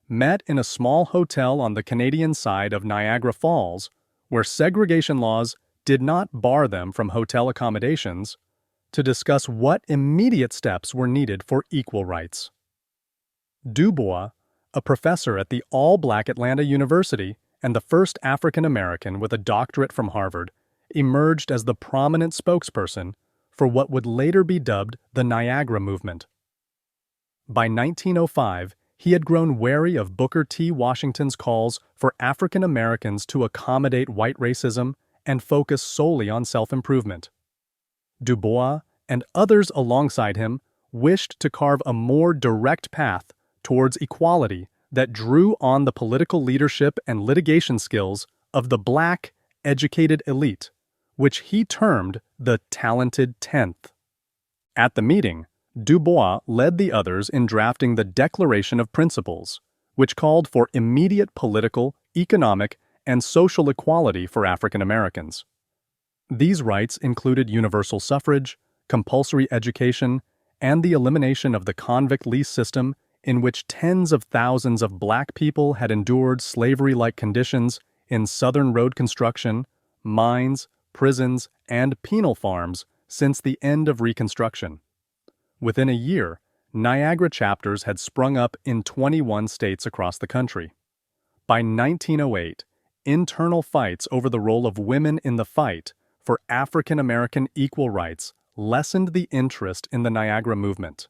met in a small hotel on the Canadian side of Niagara Falls, where segregation laws did not bar them from hotel accommodations, to discuss what immediate steps were needed for equal rights. Du Bois, a professor at the all-black Atlanta University and the first African American with a doctorate from Harvard, emerged as the prominent spokesperson for what would later be dubbed the Niagara Movement. By 1905, he had grown wary of Booker T. Washington's calls for African Americans to accommodate white racism and focus solely on self-improvement. Du Bois and others alongside him wished to carve a more direct path towards equality that drew on the political leadership and litigation skills of the black, educated elite, which he termed the talented 10th. At the meeting, Du Bois led the others in drafting the Declaration of Principles, which called for immediate political, economic, and social equality for African Americans. These rights included universal suffrage, compulsory education, and the elimination of the convict lease system in which tens of thousands of black people had endured slavery-like conditions in Southern road construction, mines, prisons, and penal farms since the end of Reconstruction. Within a year, Niagara chapters had sprung up in 21 states across the country. By 1908, internal fights over the role of women in the fight for African American equal rights lessened the interest in the Niagara movement.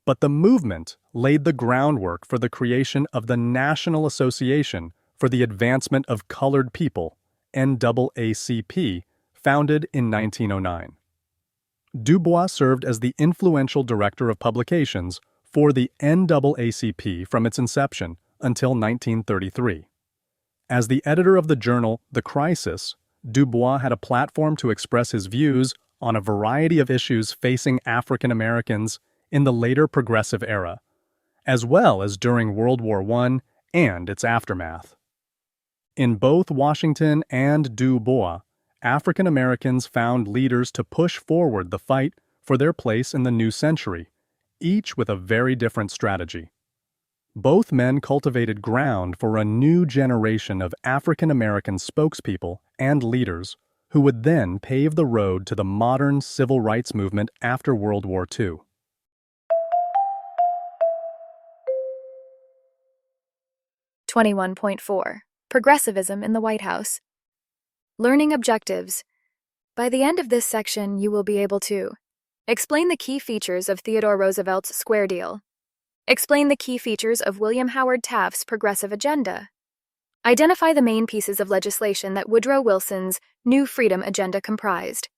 But the movement laid the groundwork for the creation of the National Association for the Advancement of Colored People, NAACP, founded in 1909. Du Bois served as the influential director of publications for the NAACP from its inception until 1933. As the editor of the journal The Crisis, Du Bois had a platform to express his views on a variety of issues facing African Americans in the later Progressive era, as well as during World War I and its aftermath. In both Washington and Du Bois, African Americans found leaders to push forward the fight for their place in the new century, each with a very different strategy. Both men cultivated ground for a new generation of African American spokespeople and leaders who would then pave the road to the modern civil rights movement after World War II. Progressivism in the White House. Learning objectives. By the end of this section, you will be able to explain the key features of Theodore Roosevelt's Square Deal. Explain the key features of William Howard Taft's Progressive Agenda. Identify the main pieces of legislation that Woodrow Wilson's New Freedom Agenda comprised.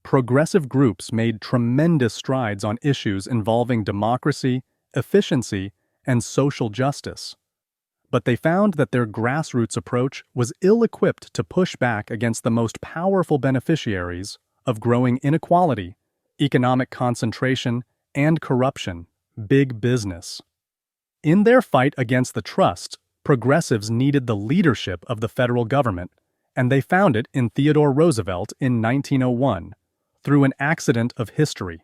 Progressive groups made tremendous strides on issues involving democracy, efficiency, and social justice. But they found that their grassroots approach was ill-equipped to push back against the most powerful beneficiaries of growing inequality, economic concentration, and corruption, big business. In their fight against the trusts, progressives needed the leadership of the federal government, and they found it in Theodore Roosevelt in 1901, through an accident of history.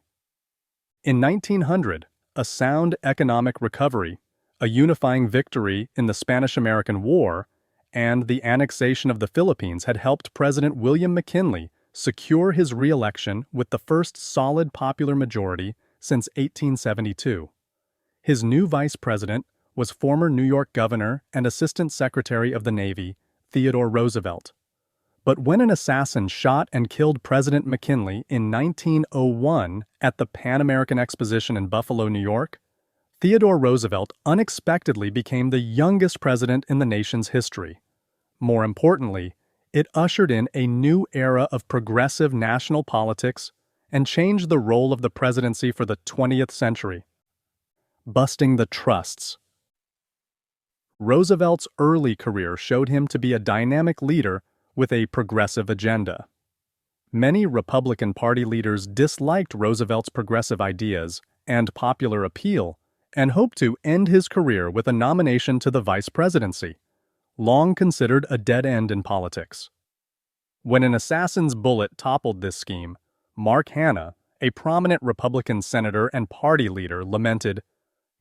In 1900, a sound economic recovery, a unifying victory in the Spanish-American War, and the annexation of the Philippines had helped President William McKinley secure his re-election with the first solid popular majority since 1872. His new vice president was former New York Governor and Assistant Secretary of the Navy, Theodore Roosevelt. But when an assassin shot and killed President McKinley in 1901 at the Pan American Exposition in Buffalo, New York, Theodore Roosevelt unexpectedly became the youngest president in the nation's history. More importantly, it ushered in a new era of progressive national politics and changed the role of the presidency for the 20th century. Busting the trusts. Roosevelt's early career showed him to be a dynamic leader with a progressive agenda. Many Republican Party leaders disliked Roosevelt's progressive ideas and popular appeal and hoped to end his career with a nomination to the vice presidency, long considered a dead end in politics. When an assassin's bullet toppled this scheme, Mark Hanna, a prominent Republican senator and party leader, lamented,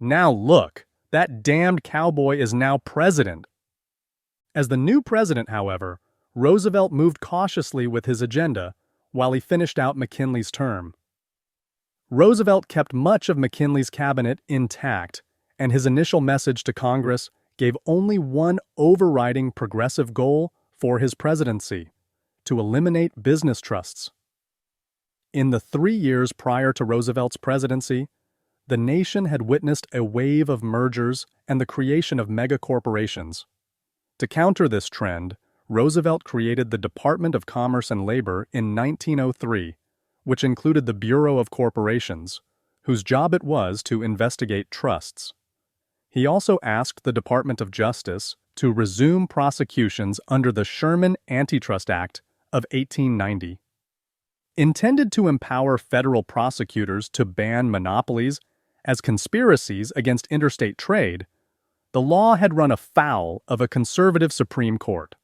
"Now look, that damned cowboy is now president." As the new president, however, Roosevelt moved cautiously with his agenda while he finished out McKinley's term. Roosevelt kept much of McKinley's cabinet intact, and his initial message to Congress gave only one overriding progressive goal for his presidency: to eliminate business trusts. In the 3 years prior to Roosevelt's presidency, the nation had witnessed a wave of mergers and the creation of megacorporations. To counter this trend, Roosevelt created the Department of Commerce and Labor in 1903, which included the Bureau of Corporations, whose job it was to investigate trusts. He also asked the Department of Justice to resume prosecutions under the Sherman Antitrust Act of 1890. Intended to empower federal prosecutors to ban monopolies as conspiracies against interstate trade, the law had run afoul of a conservative Supreme Court.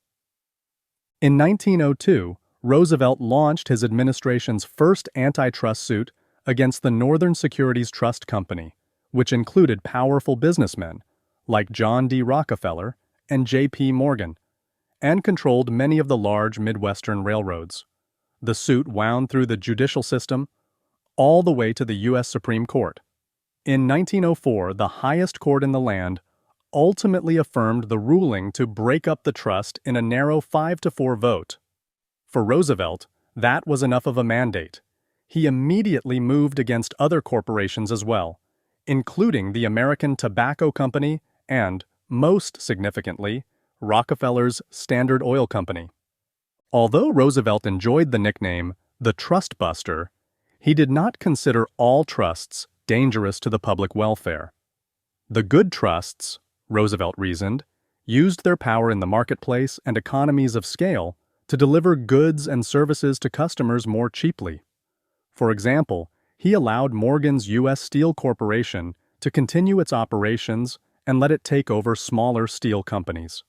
In 1902, Roosevelt launched his administration's first antitrust suit against the Northern Securities Trust Company, which included powerful businessmen like John D. Rockefeller and J.P. Morgan, and controlled many of the large Midwestern railroads. The suit wound through the judicial system all the way to the U.S. Supreme Court. In 1904, the highest court in the land ultimately affirmed the ruling to break up the trust in a narrow 5-4 vote. For Roosevelt, that was enough of a mandate. He immediately moved against other corporations as well, including the American Tobacco Company and, most significantly, Rockefeller's Standard Oil Company. Although Roosevelt enjoyed the nickname the Trust Buster, he did not consider all trusts dangerous to the public welfare. The good trusts, Roosevelt reasoned, used their power in the marketplace and economies of scale to deliver goods and services to customers more cheaply. For example, he allowed Morgan's U.S. Steel Corporation to continue its operations and let it take over smaller steel companies.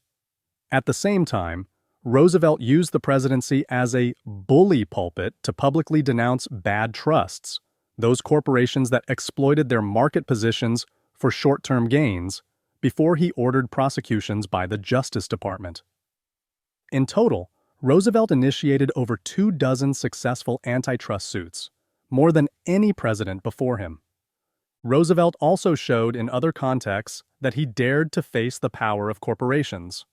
At the same time, Roosevelt used the presidency as a bully pulpit to publicly denounce bad trusts, those corporations that exploited their market positions for short-term gains, before he ordered prosecutions by the Justice Department. In total, Roosevelt initiated over 24 successful antitrust suits, more than any president before him. Roosevelt also showed in other contexts that he dared to face the power of corporations.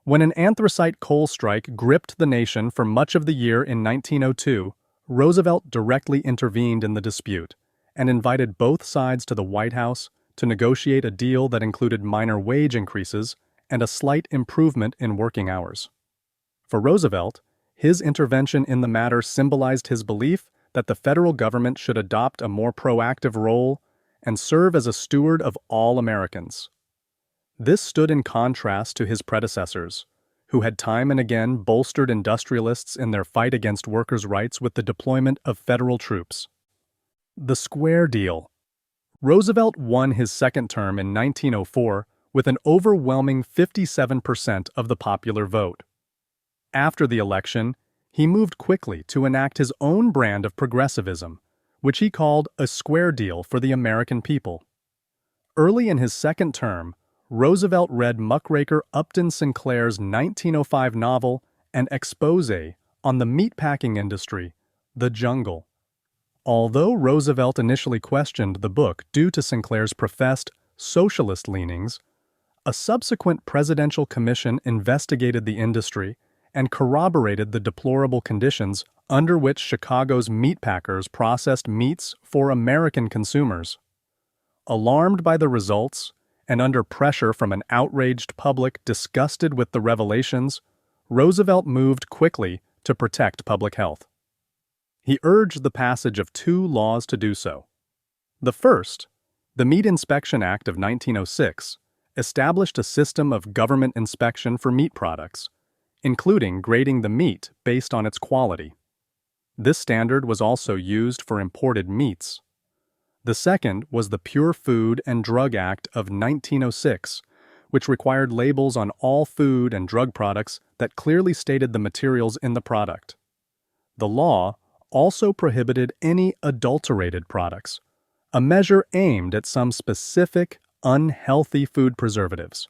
When an anthracite coal strike gripped the nation for much of the year in 1902, Roosevelt directly intervened in the dispute and invited both sides to the White House to negotiate a deal that included minor wage increases and a slight improvement in working hours. For Roosevelt, his intervention in the matter symbolized his belief that the federal government should adopt a more proactive role and serve as a steward of all Americans. This stood in contrast to his predecessors, who had time and again bolstered industrialists in their fight against workers' rights with the deployment of federal troops. The Square Deal. Roosevelt won his second term in 1904 with an overwhelming 57% of the popular vote. After the election, he moved quickly to enact his own brand of progressivism, which he called a square deal for the American people. Early in his second term, Roosevelt read muckraker Upton Sinclair's 1905 novel and exposé on the meatpacking industry, The Jungle. Although Roosevelt initially questioned the book due to Sinclair's professed socialist leanings, a subsequent presidential commission investigated the industry and corroborated the deplorable conditions under which Chicago's meatpackers processed meats for American consumers. Alarmed by the results, and under pressure from an outraged public disgusted with the revelations, Roosevelt moved quickly to protect public health. He urged the passage of 2 laws to do so. The first, the Meat Inspection Act of 1906, established a system of government inspection for meat products, including grading the meat based on its quality. This standard was also used for imported meats. The second was the Pure Food and Drug Act of 1906, which required labels on all food and drug products that clearly stated the materials in the product. The law also prohibited any adulterated products, a measure aimed at some specific, unhealthy food preservatives.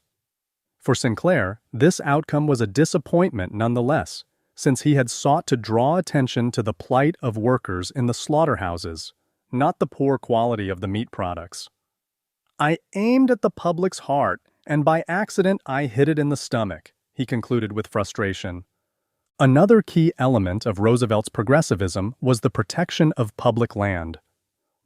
For Sinclair, this outcome was a disappointment nonetheless, since he had sought to draw attention to the plight of workers in the slaughterhouses, not the poor quality of the meat products. "I aimed at the public's heart, and by accident I hit it in the stomach," he concluded with frustration. Another key element of Roosevelt's progressivism was the protection of public land.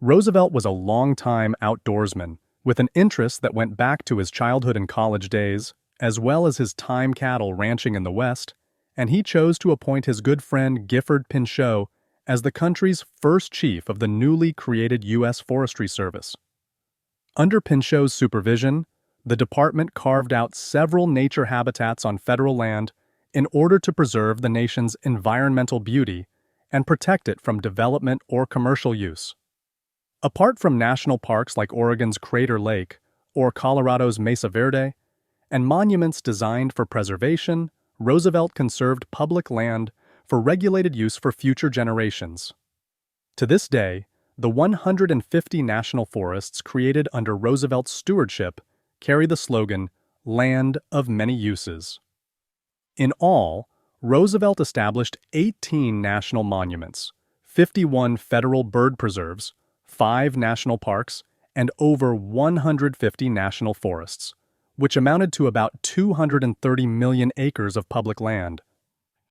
Roosevelt was a long-time outdoorsman, with an interest that went back to his childhood and college days, as well as his time cattle ranching in the West, and he chose to appoint his good friend Gifford Pinchot as the country's first chief of the newly created U.S. Forestry Service. Under Pinchot's supervision, the department carved out several nature habitats on federal land in order to preserve the nation's environmental beauty and protect it from development or commercial use. Apart from national parks like Oregon's Crater Lake or Colorado's Mesa Verde, and monuments designed for preservation, Roosevelt conserved public land for regulated use for future generations. To this day, the 150 national forests created under Roosevelt's stewardship carry the slogan, "Land of Many Uses." In all, Roosevelt established 18 national monuments, 51 federal bird preserves, 5 national parks, and over 150 national forests, which amounted to about 230 million acres of public land.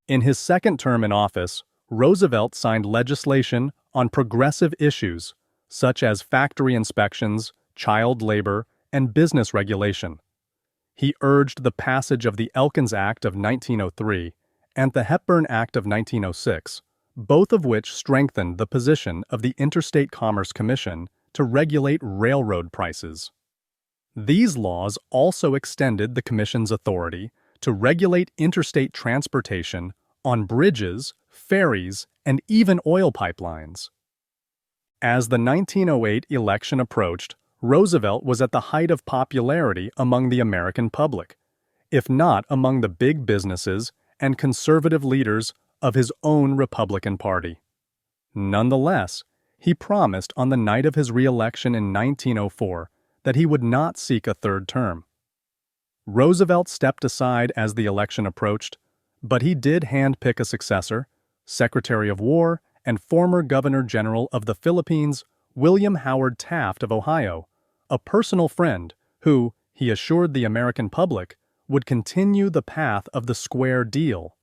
In his second term in office, Roosevelt signed legislation on progressive issues such as factory inspections, child labor, and business regulation. He urged the passage of the Elkins Act of 1903 and the Hepburn Act of 1906, both of which strengthened the position of the Interstate Commerce Commission to regulate railroad prices. These laws also extended the Commission's authority to regulate interstate transportation on bridges, ferries, and even oil pipelines. As the 1908 election approached, Roosevelt was at the height of popularity among the American public, if not among the big businesses and conservative leaders of his own Republican Party. Nonetheless, he promised on the night of his re-election in 1904 that he would not seek a third term. Roosevelt stepped aside as the election approached, but he did handpick a successor, Secretary of War and former Governor General of the Philippines, William Howard Taft of Ohio, a personal friend who, he assured the American public, would continue the path of the square deal.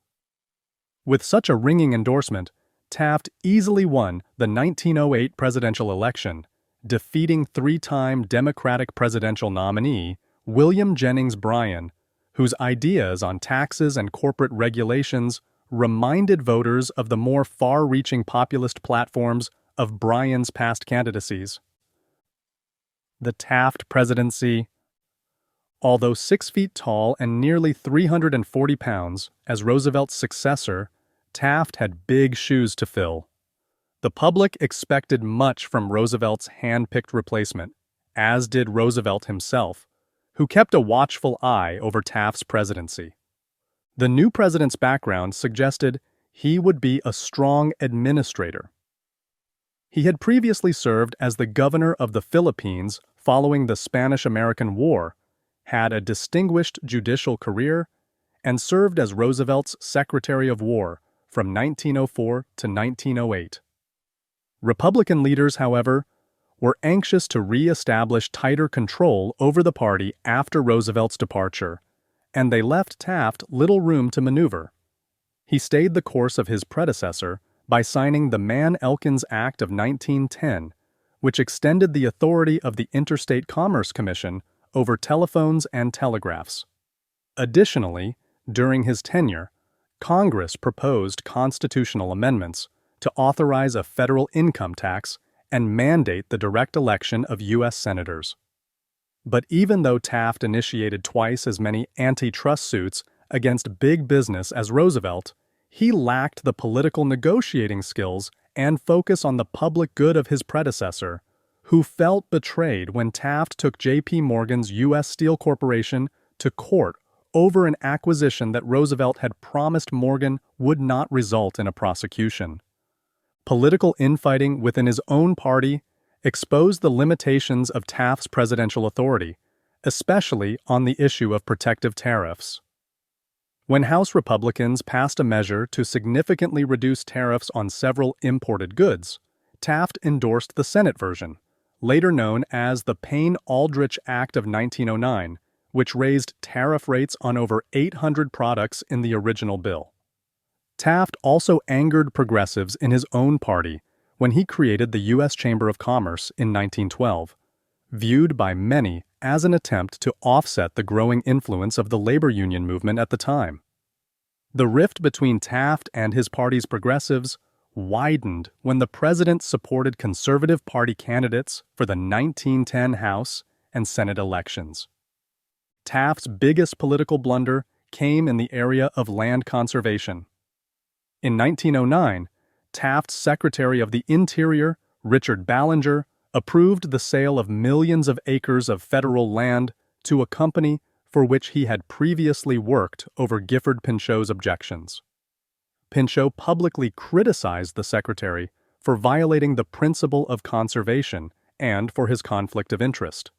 With such a ringing endorsement, Taft easily won the 1908 presidential election, defeating three-time Democratic presidential nominee William Jennings Bryan, whose ideas on taxes and corporate regulations reminded voters of the more far-reaching populist platforms of Bryan's past candidacies. The Taft presidency. Although 6 feet tall and nearly 340 pounds, as Roosevelt's successor, Taft had big shoes to fill. The public expected much from Roosevelt's hand-picked replacement, as did Roosevelt himself, who kept a watchful eye over Taft's presidency. The new president's background suggested he would be a strong administrator. He had previously served as the governor of the Philippines following the Spanish-American War, had a distinguished judicial career, and served as Roosevelt's Secretary of War from 1904 to 1908. Republican leaders, however, were anxious to re-establish tighter control over the party after Roosevelt's departure, and they left Taft little room to maneuver. He stayed the course of his predecessor by signing the Mann-Elkins Act of 1910, which extended the authority of the Interstate Commerce Commission over telephones and telegraphs. Additionally, during his tenure, Congress proposed constitutional amendments to authorize a federal income tax and mandate the direct election of U.S. senators. But even though Taft initiated twice as many antitrust suits against big business as Roosevelt, he lacked the political negotiating skills and focus on the public good of his predecessor, who felt betrayed when Taft took J.P. Morgan's U.S. Steel Corporation to court over an acquisition that Roosevelt had promised Morgan would not result in a prosecution. Political infighting within his own party exposed the limitations of Taft's presidential authority, especially on the issue of protective tariffs. When House Republicans passed a measure to significantly reduce tariffs on several imported goods, Taft endorsed the Senate version, later known as the Payne-Aldrich Act of 1909, which raised tariff rates on over 800 products in the original bill. Taft also angered progressives in his own party when he created the U.S. Chamber of Commerce in 1912, viewed by many as an attempt to offset the growing influence of the labor union movement at the time. The rift between Taft and his party's progressives widened when the president supported Conservative Party candidates for the 1910 House and Senate elections. Taft's biggest political blunder came in the area of land conservation. In 1909, Taft's Secretary of the Interior, Richard Ballinger, approved the sale of millions of acres of federal land to a company for which he had previously worked over Gifford Pinchot's objections. Pinchot publicly criticized the secretary for violating the principle of conservation and for his conflict of interest,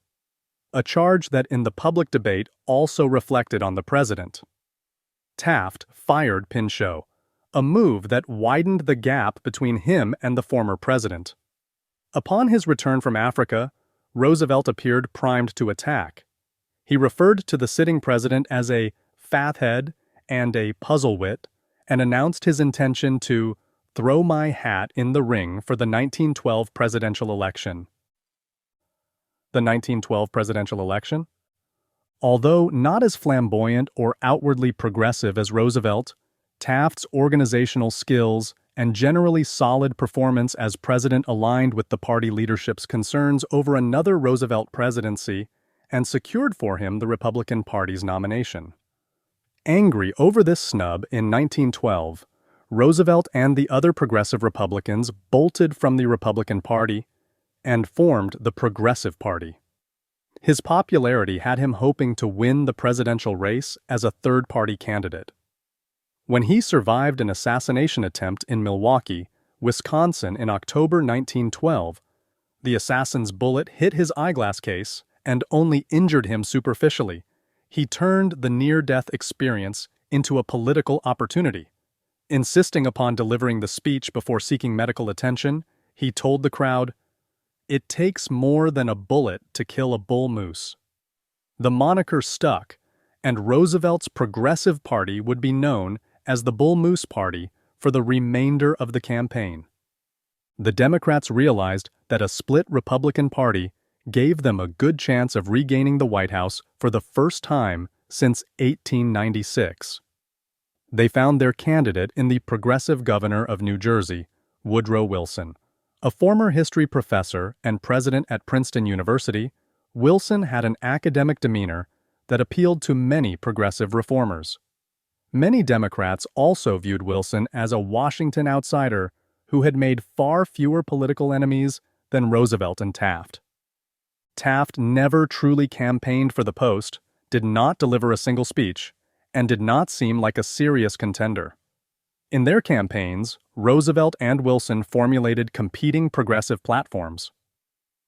a charge that in the public debate also reflected on the president. Taft fired Pinchot, a move that widened the gap between him and the former president. Upon his return from Africa, Roosevelt appeared primed to attack. He referred to the sitting president as a fathead and a puzzlewit, and announced his intention to throw my hat in the ring for the 1912 presidential election. The 1912 presidential election? Although not as flamboyant or outwardly progressive as Roosevelt, Taft's organizational skills and generally solid performance as president aligned with the party leadership's concerns over another Roosevelt presidency and secured for him the Republican Party's nomination. Angry over this snub in 1912, Roosevelt and the other progressive Republicans bolted from the Republican Party and formed the Progressive Party. His popularity had him hoping to win the presidential race as a third-party candidate. When he survived an assassination attempt in Milwaukee, Wisconsin in October 1912, the assassin's bullet hit his eyeglass case and only injured him superficially. He turned the near-death experience into a political opportunity. Insisting upon delivering the speech before seeking medical attention, he told the crowd, "It takes more than a bullet to kill a bull moose." The moniker stuck, and Roosevelt's Progressive Party would be known as the Bull Moose Party for the remainder of the campaign. The Democrats realized that a split Republican Party gave them a good chance of regaining the White House for the first time since 1896. They found their candidate in the progressive governor of New Jersey, Woodrow Wilson. A former history professor and president at Princeton University, Wilson had an academic demeanor that appealed to many progressive reformers. Many Democrats also viewed Wilson as a Washington outsider who had made far fewer political enemies than Roosevelt and Taft. Taft never truly campaigned for the post, did not deliver a single speech, and did not seem like a serious contender. In their campaigns, Roosevelt and Wilson formulated competing progressive platforms.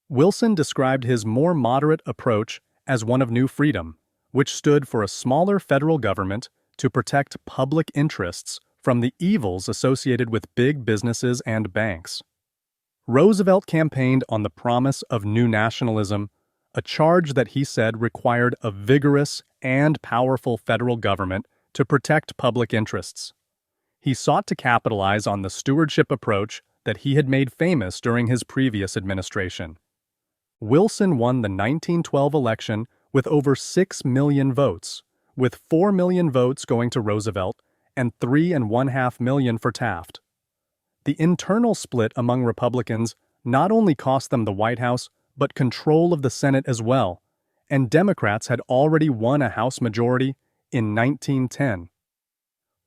Wilson described his more moderate approach as one of new freedom, which stood for a smaller federal government to protect public interests from the evils associated with big businesses and banks. Roosevelt campaigned on the promise of new nationalism, a charge that he said required a vigorous and powerful federal government to protect public interests. He sought to capitalize on the stewardship approach that he had made famous during his previous administration. Wilson won the 1912 election with over 6 million votes, with 4 million votes going to Roosevelt and 3.5 million for Taft. The internal split among Republicans not only cost them the White House, but control of the Senate as well, and Democrats had already won a House majority in 1910.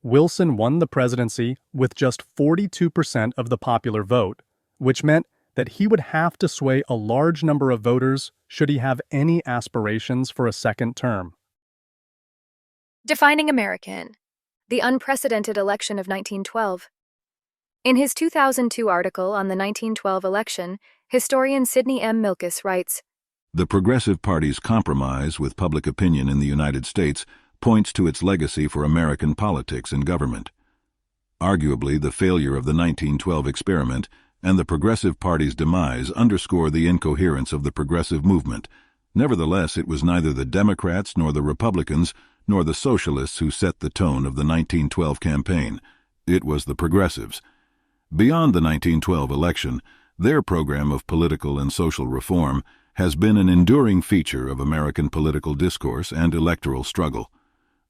Wilson won the presidency with just 42% of the popular vote, which meant that he would have to sway a large number of voters should he have any aspirations for a second term. Defining American: The Unprecedented Election of 1912. In his 2002 article on the 1912 election, historian Sidney M. Milkis writes, The Progressive Party's compromise with public opinion in the United States points to its legacy for American politics and government. Arguably, the failure of the 1912 experiment and the Progressive Party's demise underscore the incoherence of the progressive movement. Nevertheless, it was neither the Democrats nor the Republicans nor the Socialists who set the tone of the 1912 campaign. It was the Progressives. Beyond the 1912 election, their program of political and social reform has been an enduring feature of American political discourse and electoral struggle.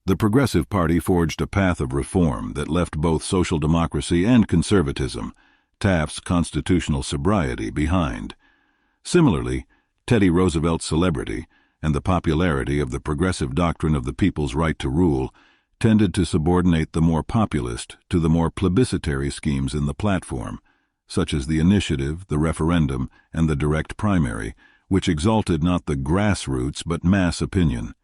The Progressive Party forged a path of reform that left both social democracy and conservatism, Taft's constitutional sobriety, behind. Similarly, Teddy Roosevelt's celebrity and the popularity of the progressive doctrine of the people's right to rule tended to subordinate the more populist to the more plebiscitary schemes in the platform, such as the initiative, the referendum, and the direct primary, which exalted not the grassroots but mass opinion.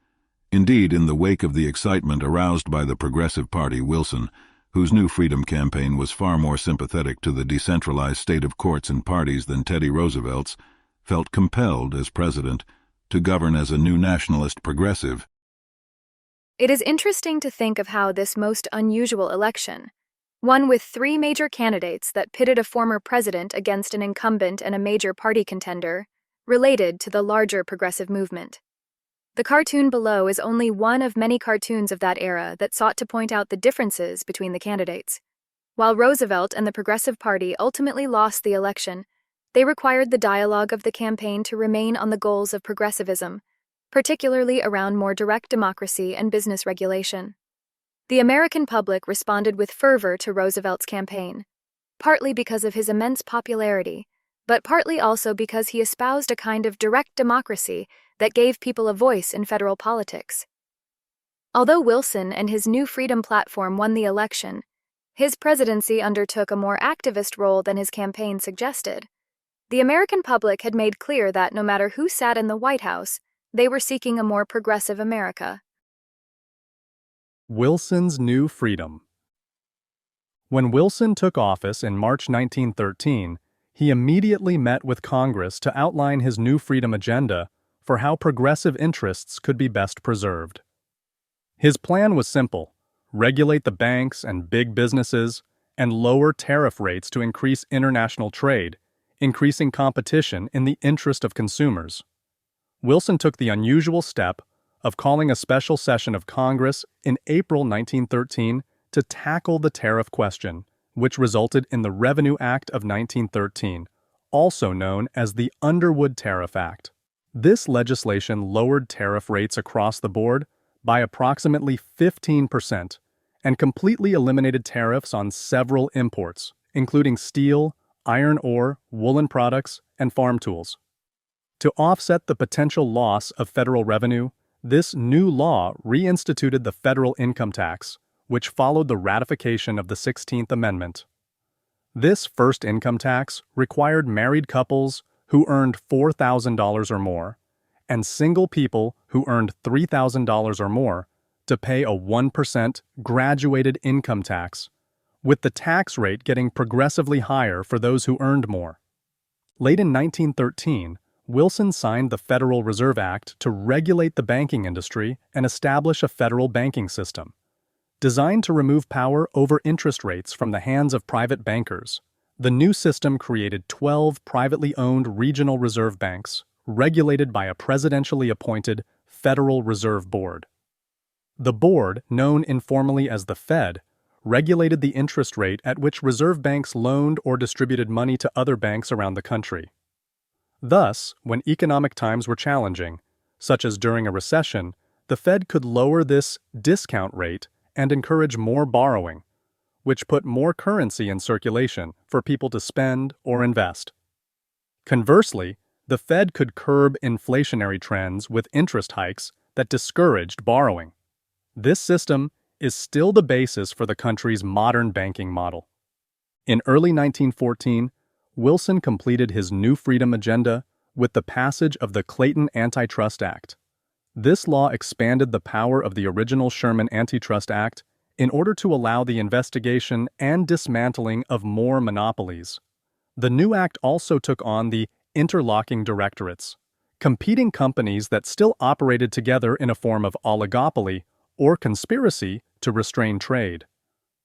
Indeed, in the wake of the excitement aroused by the Progressive Party, Wilson, whose New Freedom campaign was far more sympathetic to the decentralized state of courts and parties than Teddy Roosevelt's, felt compelled, as president, to govern as a new nationalist progressive It is interesting to think of how this most unusual election, one with three major candidates that pitted a former president against an incumbent and a major party contender, related to the larger progressive movement. The cartoon below is only one of many cartoons of that era that sought to point out the differences between the candidates. While Roosevelt and the Progressive Party ultimately lost the election, they required the dialogue of the campaign to remain on the goals of progressivism, particularly around more direct democracy and business regulation. The American public responded with fervor to Roosevelt's campaign, partly because of his immense popularity, but partly also because he espoused a kind of direct democracy that gave people a voice in federal politics. Although Wilson and his New Freedom platform won the election, his presidency undertook a more activist role than his campaign suggested. The American public had made clear that no matter who sat in the White House, they were seeking a more progressive America. Wilson's New Freedom. When Wilson took office in March 1913, he immediately met with Congress to outline his New Freedom agenda for how progressive interests could be best preserved. His plan was simple: regulate the banks and big businesses, and lower tariff rates to increase international trade, increasing competition in the interest of consumers. Wilson took the unusual step of calling a special session of Congress in April 1913 to tackle the tariff question, which resulted in the Revenue Act of 1913, also known as the Underwood Tariff Act. This legislation lowered tariff rates across the board by approximately 15% and completely eliminated tariffs on several imports, including steel, iron ore, woolen products, and farm tools. To offset the potential loss of federal revenue, this new law reinstituted the federal income tax, which followed the ratification of the 16th Amendment. This first income tax required married couples who earned $4,000 or more, and single people who earned $3,000 or more, to pay a 1% graduated income tax, with the tax rate getting progressively higher for those who earned more. Late in 1913, Wilson signed the Federal Reserve Act to regulate the banking industry and establish a federal banking system. Designed to remove power over interest rates from the hands of private bankers, the new system created 12 privately owned regional reserve banks, regulated by a presidentially appointed Federal Reserve Board. The board, known informally as the Fed, regulated the interest rate at which reserve banks loaned or distributed money to other banks around the country. Thus, when economic times were challenging, such as during a recession, the Fed could lower this discount rate and encourage more borrowing, which put more currency in circulation for people to spend or invest. Conversely, the Fed could curb inflationary trends with interest hikes that discouraged borrowing. This system is still the basis for the country's modern banking model. In early 1914, Wilson completed his New Freedom agenda with the passage of the Clayton Antitrust Act. This law expanded the power of the original Sherman Antitrust Act in order to allow the investigation and dismantling of more monopolies. The new act also took on the interlocking directorates, competing companies that still operated together in a form of oligopoly or conspiracy to restrain trade.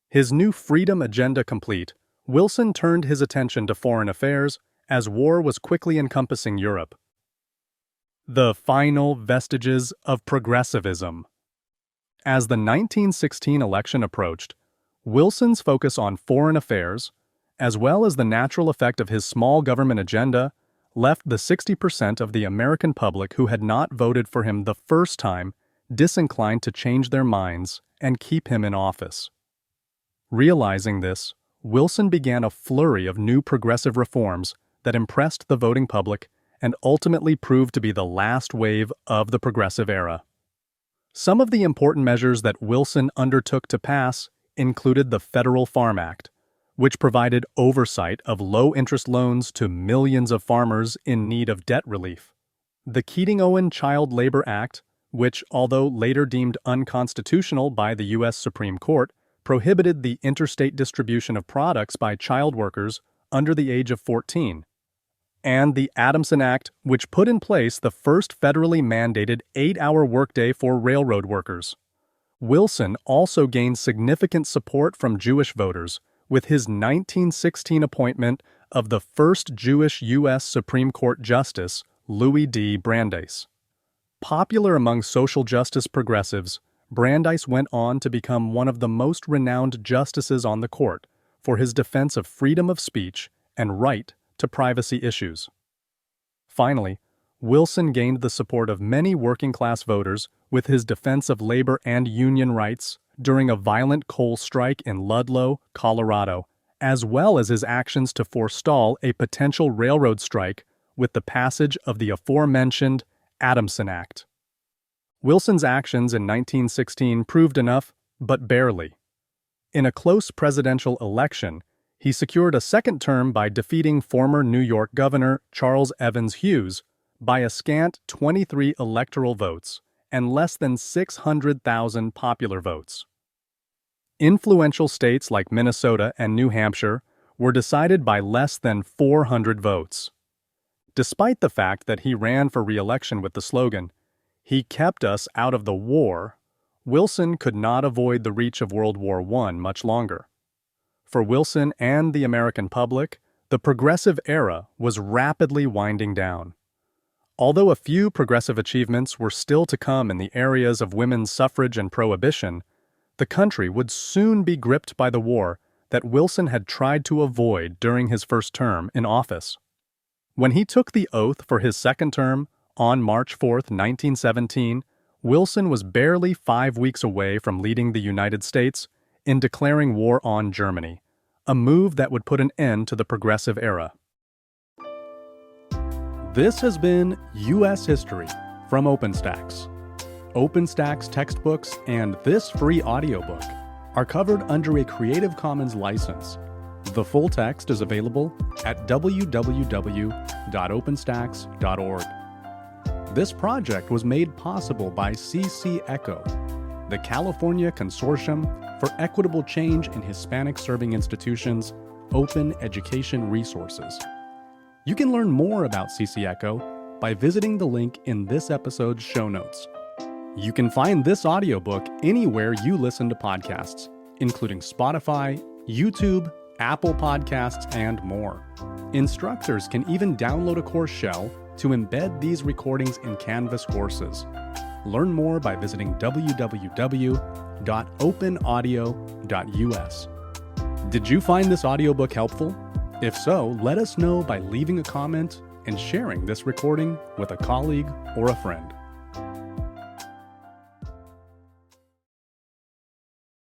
His New Freedom agenda complete, Wilson turned his attention to foreign affairs as war was quickly encompassing Europe. The final vestiges of progressivism. As the 1916 election approached, Wilson's focus on foreign affairs, as well as the natural effect of his small government agenda, left the 60% of the American public who had not voted for him the first time disinclined to change their minds and keep him in office. Realizing this, Wilson began a flurry of new progressive reforms that impressed the voting public and ultimately proved to be the last wave of the progressive era. Some of the important measures that Wilson undertook to pass included the Federal Farm Act, which provided oversight of low-interest loans to millions of farmers in need of debt relief. The Keating-Owen Child Labor Act, which, although later deemed unconstitutional by the U.S. Supreme Court, prohibited the interstate distribution of products by child workers under the age of 14. And the Adamson Act, which put in place the first federally mandated 8-hour workday for railroad workers. Wilson also gained significant support from Jewish voters with his 1916 appointment of the first Jewish U.S. Supreme Court Justice, Louis D. Brandeis. Popular among social justice progressives, Brandeis went on to become one of the most renowned justices on the court for his defense of freedom of speech and right to privacy issues. Finally, Wilson gained the support of many working-class voters with his defense of labor and union rights during a violent coal strike in Ludlow, Colorado, as well as his actions to forestall a potential railroad strike with the passage of the aforementioned Adamson Act. Wilson's actions in 1916 proved enough, but barely. In a close presidential election, he secured a second term by defeating former New York Governor Charles Evans Hughes by a scant 23 electoral votes and less than 600,000 popular votes. Influential states like Minnesota and New Hampshire were decided by less than 400 votes. Despite the fact that he ran for re-election with the slogan, "He kept us out of the war," Wilson could not avoid the reach of World War I much longer. For Wilson and the American public, the progressive era was rapidly winding down. Although a few progressive achievements were still to come in the areas of women's suffrage and prohibition, the country would soon be gripped by the war that Wilson had tried to avoid during his first term in office. When he took the oath for his second term on March 4, 1917, Wilson was barely 5 weeks away from leading the United States in declaring war on Germany, a move that would put an end to the progressive era. This has been U.S. History from OpenStax. OpenStax textbooks and this free audiobook are covered under a Creative Commons license. The full text is available at www.openstax.org. This project was made possible by CC ECHO, the California Consortium for Equitable Change in Hispanic-Serving Institutions, Open Education Resources. You can learn more about CC ECHO by visiting the link in this episode's show notes. You can find this audiobook anywhere you listen to podcasts, including Spotify, YouTube, Apple Podcasts, and more. Instructors can even download a course shell to embed these recordings in Canvas courses. Learn more by visiting www.openaudio.us. Did you find this audiobook helpful? If so, let us know by leaving a comment and sharing this recording with a colleague or a friend.